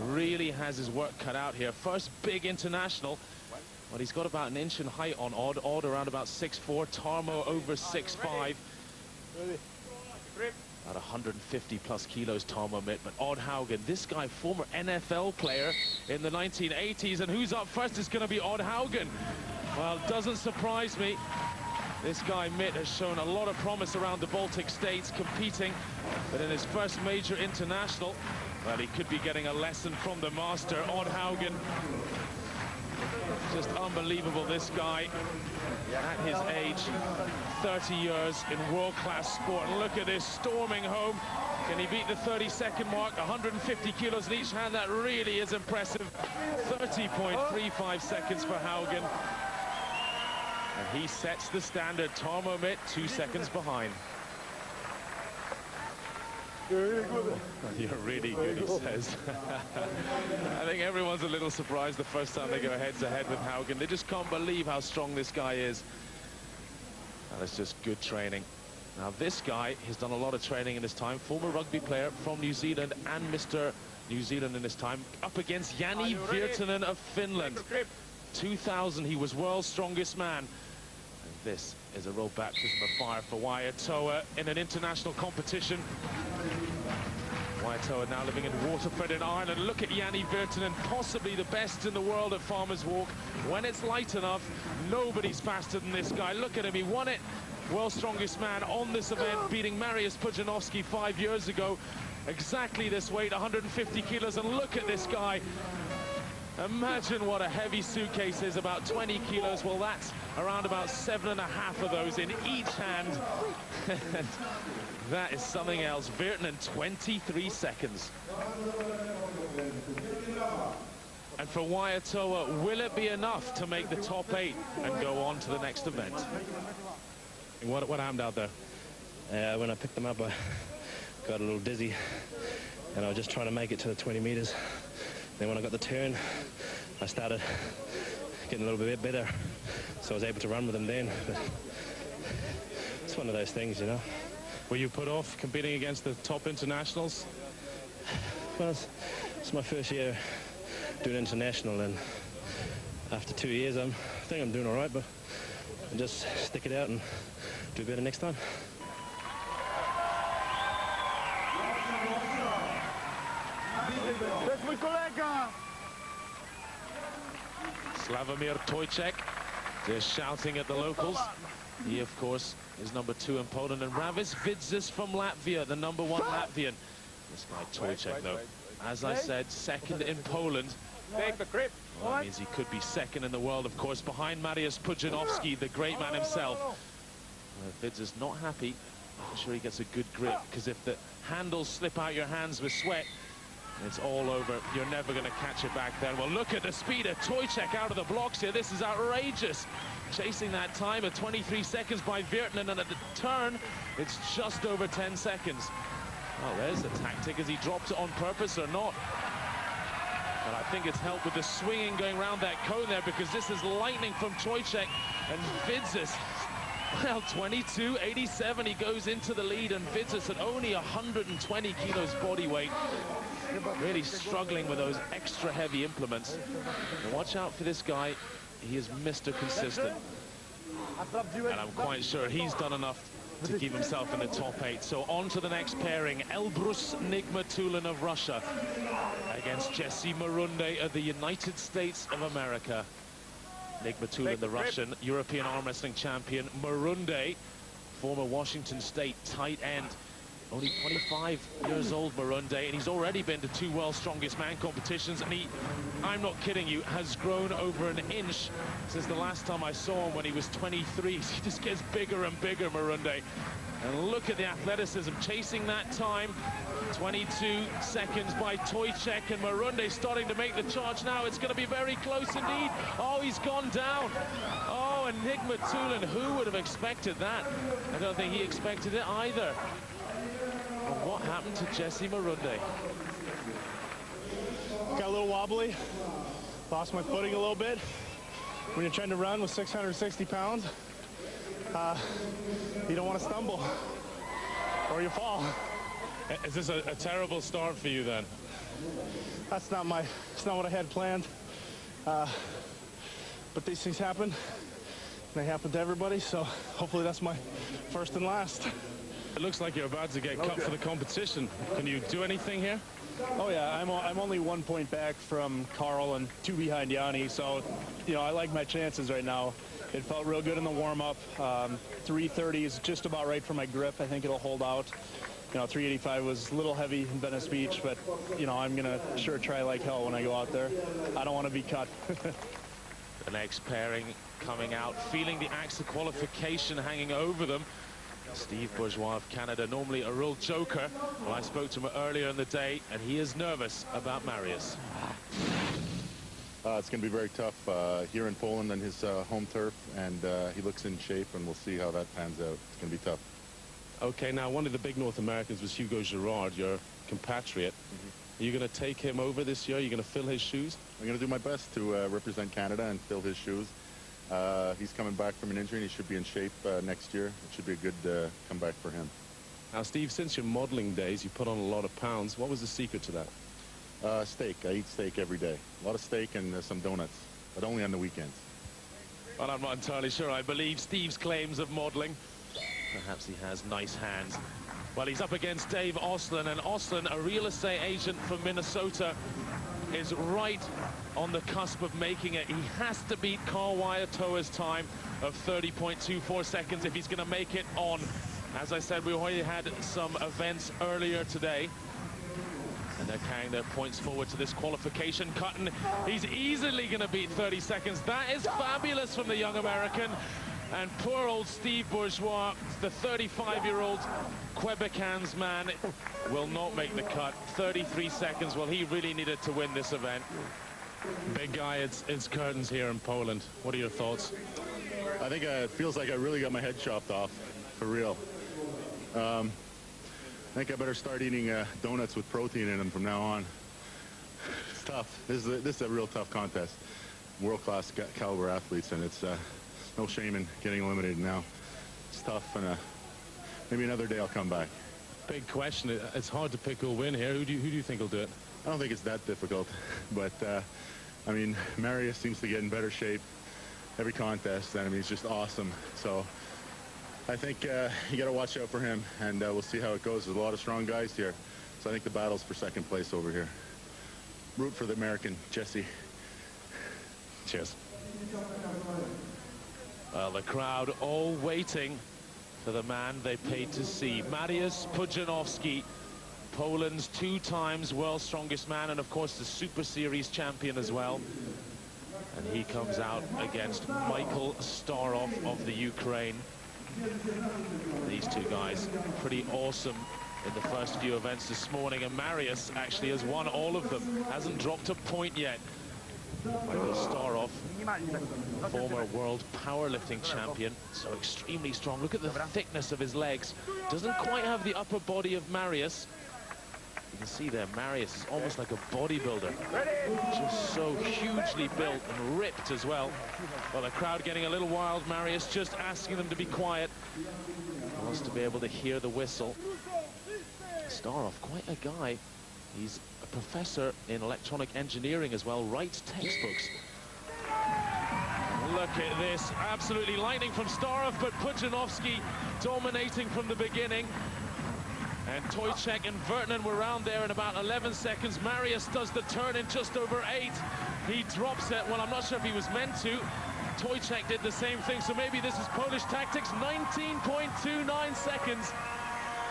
really has his work cut out here. First big international, but he's got about an inch in height on Odd. Odd around about 6'4", Tarmo over 6'5". About 150 plus kilos, Tarmo Mitt, but Odd Haugen, this guy, former NFL player in the 1980s, and who's up first is going to be Odd Haugen. Well, doesn't surprise me. This guy Mitt has shown a lot of promise around the Baltic states competing, but in his first major international, well, he could be getting a lesson from the master, Odd Haugen. Just unbelievable, this guy, at his age, 30 years in world-class sport. And look at this, storming home. Can he beat the 30-second mark? 150 kilos in each hand, that really is impressive. 30.35 seconds for Haugen. And he sets the standard. Tarmo Mitt, 2 seconds behind. You're really good. You're really good, he says. I think everyone's a little surprised the first time they go head-to-head with Haugen. They just can't believe how strong this guy is. And it's just good training. Now, this guy has done a lot of training in his time. Former rugby player from New Zealand and Mr. New Zealand in his time. Up against Jani Virtanen of Finland. 2000, he was world's strongest man. And this is a real baptism of fire for Wyatoa in an international competition. Wyatoa now living in Waterford in Ireland. Look at Jani Virtanen, possibly the best in the world at Farmer's Walk. When it's light enough, nobody's faster than this guy. Look at him, he won it. World's strongest man on this event, beating Mariusz Pudzianowski 5 years ago. Exactly this weight, 150 kilos, and look at this guy. Imagine what a heavy suitcase is, about 20 kilos. Well, that's around about 7.5 of those in each hand. That is something else. Virtanen, 23 seconds. And for Waiatoa, will it be enough to make the top 8 and go on to the next event? What happened out there? When I picked them up, I got a little dizzy, and I was just trying to make it to the 20 meters. Then when I got the turn, I started getting a little bit better, so I was able to run with them then. But it's one of those things, you know. Were you put off competing against the top internationals? Well, it's my first year doing international, and after 2 years, I think I'm doing all right, but I'll just stick it out and do better next time. Slavomir Tojcek just shouting at the locals. He, of course, is number 2 in Poland. And Ravis Vidzis from Latvia, the number 1 Latvian. This guy Tojcek, though, as I said, 2nd in Poland. Take the grip. Well, that means he could be 2nd in the world, of course, behind Mariusz Pudzianowski, the great man himself. Vidzis not happy. I'm sure he gets a good grip, because if the handles slip out your hands with sweat, it's all over. You're never going to catch it back then. Well, look at the speed of Tojcek out of the blocks here. This is outrageous. Chasing that time of 23 seconds by Virtanen, and at the turn, it's just over 10 seconds. Well, there's the tactic. Has he dropped it on purpose or not? But I think it's helped with the swinging going around that cone there, because this is lightning from Tojcek and Vidzis. Well, 22.87, he goes into the lead, and Vidzis at only 120 kilos body weight. Really struggling with those extra heavy implements. And watch out for this guy. He is Mr. Consistent. And I'm quite sure he's done enough to keep himself in the top 8. So on to the next pairing. Elbrus Nigmatulin of Russia against Jesse Marunde of the United States of America. Nigmatulin, the Russian European arm wrestling champion. Marunde, former Washington State tight end. Only 25 years old, Marunde, and he's already been to 2 World's Strongest Man competitions, and he, I'm not kidding you, has grown over an inch since the last time I saw him when he was 23. He just gets bigger and bigger, Marunde. And look at the athleticism, chasing that time. 22 seconds by Tojcek, and Marunde starting to make the charge now. It's going to be very close indeed. Oh, he's gone down. Oh, and Nigmatulin, who would have expected that? I don't think he expected it either. What happened to Jesse Marunde? Got a little wobbly, lost my footing a little bit. When you're trying to run with 660 pounds, you don't want to stumble or you fall. Is this a terrible start for you then? It's not what I had planned. But these things happen. They happen to everybody, so hopefully that's my first and last. It looks like you're about to get cut for the competition. Can you do anything here? Oh yeah, I'm only 1 point back from Carl and 2 behind Yanni, so you know I like my chances right now. It felt real good in the warm-up. 330 is just about right for my grip. I think it'll hold out. You know, 385 was a little heavy in Venice Beach, but you know I'm gonna sure try like hell when I go out there. I don't want to be cut. The next pairing coming out, feeling the axe of qualification hanging over them. Steve Bourgeois of Canada, normally a real joker. Well, I spoke to him earlier in the day, and he is nervous about Mariusz. It's going to be very tough here in Poland on his home turf, and he looks in shape, and we'll see how that pans out. It's going to be tough. Okay, now one of the big North Americans was Hugo Girard, your compatriot. Are you going to take him over this year? Are you going to fill his shoes? I'm going to do my best to represent Canada and fill his shoes. He's coming back from an injury, and he should be in shape next year. It should be a good comeback for him. Now, Steve, since your modeling days, you put on a lot of pounds. What was the secret to that? Steak. I eat steak every day. A lot of steak and some donuts, but only on the weekends. Well, I'm not entirely sure I believe Steve's claims of modeling. Perhaps he has nice hands. Well, he's up against Dave Oslin, and Oslin, a real estate agent from Minnesota, is right on the cusp of making it. He has to beat Carl Waiatoa's time of 30.24 seconds if he's going to make it on. As I said, we already had some events earlier today. And they're carrying their points forward to this qualification cut, and he's easily going to beat 30 seconds. That is fabulous from the young American. And poor old Steve Bourgeois, the 35-year-old Quebecans man, will not make the cut. 33 seconds. Well, he really needed to win this event. Big guy, it's curtains here in Poland. What are your thoughts? I think it feels like I really got my head chopped off, for real. I think I better start eating donuts with protein in them from now on. It's tough. This is a real tough contest. World-class caliber athletes, and it's no shame in getting eliminated now. It's tough, and maybe another day I'll come back. Big question. It's hard to pick who'll win here. Who do you think will do it? I don't think it's that difficult, but I mean, Marius seems to get in better shape every contest, and I mean, he's just awesome. So I think you got to watch out for him, and we'll see how it goes. There's a lot of strong guys here, so I think the battle's for second place over here. Root for the American, Jesse. Cheers. Well, the crowd all waiting for the man they paid to see. Mariusz Pudzianowski, Poland's 2 times world's strongest man, and of course the Super Series champion as well. And he comes out against Michael Starov of the Ukraine. These two guys pretty awesome in the first few events this morning, and Mariusz actually has won all of them, hasn't dropped a point yet. Michael Starov, former world powerlifting champion, so extremely strong. Look at the thickness of his legs. Doesn't quite have the upper body of Mariusz. You can see there, Mariusz is almost like a bodybuilder. Just so hugely built and ripped as well. Well, the crowd getting a little wild. Mariusz just asking them to be quiet. He wants to be able to hear the whistle. Starov, quite a guy. He's a professor in electronic engineering as well, writes textbooks. Look at this, absolutely lightning from Starov, but Pudzianowski dominating from the beginning. And Tojcek and Vertinen were around there in about 11 seconds. Mariusz does the turn in just over 8. He drops it. Well, I'm not sure if he was meant to. Tojcek did the same thing, so maybe this is Polish tactics. 19.29 seconds.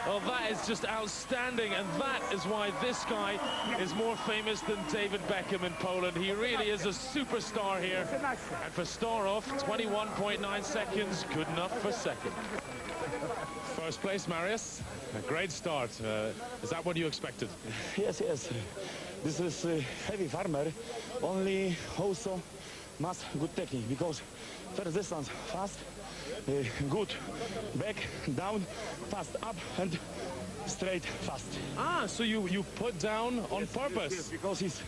Well, that is just outstanding, and that is why this guy is more famous than David Beckham in Poland. He really is a superstar here. And for Starov, 21.9 seconds, good enough for second. First place, Mariusz. A great start. Is that what you expected? Yes, yes. This is a heavy farmer, only also must good technique, because first distance fast, good back, down, fast up, and straight fast. Ah, so you put down on purpose? Yes, because he's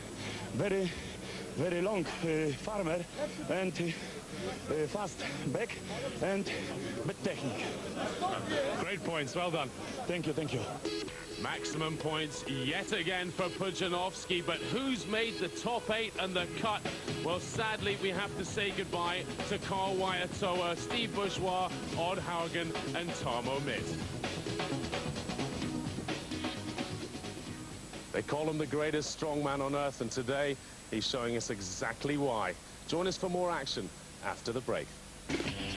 very, very long farmer, and fast back and bad technique. Great points, well done. Thank you, thank you. Maximum points yet again for Pudzianowski, but who's made the top 8 and the cut? Well, sadly, we have to say goodbye to Carl Wyatoa, Steve Bourgeois, Odd Haugen, and Tom O'Mid. They call him the greatest strongman on earth, and today he's showing us exactly why. Join us for more action after the break.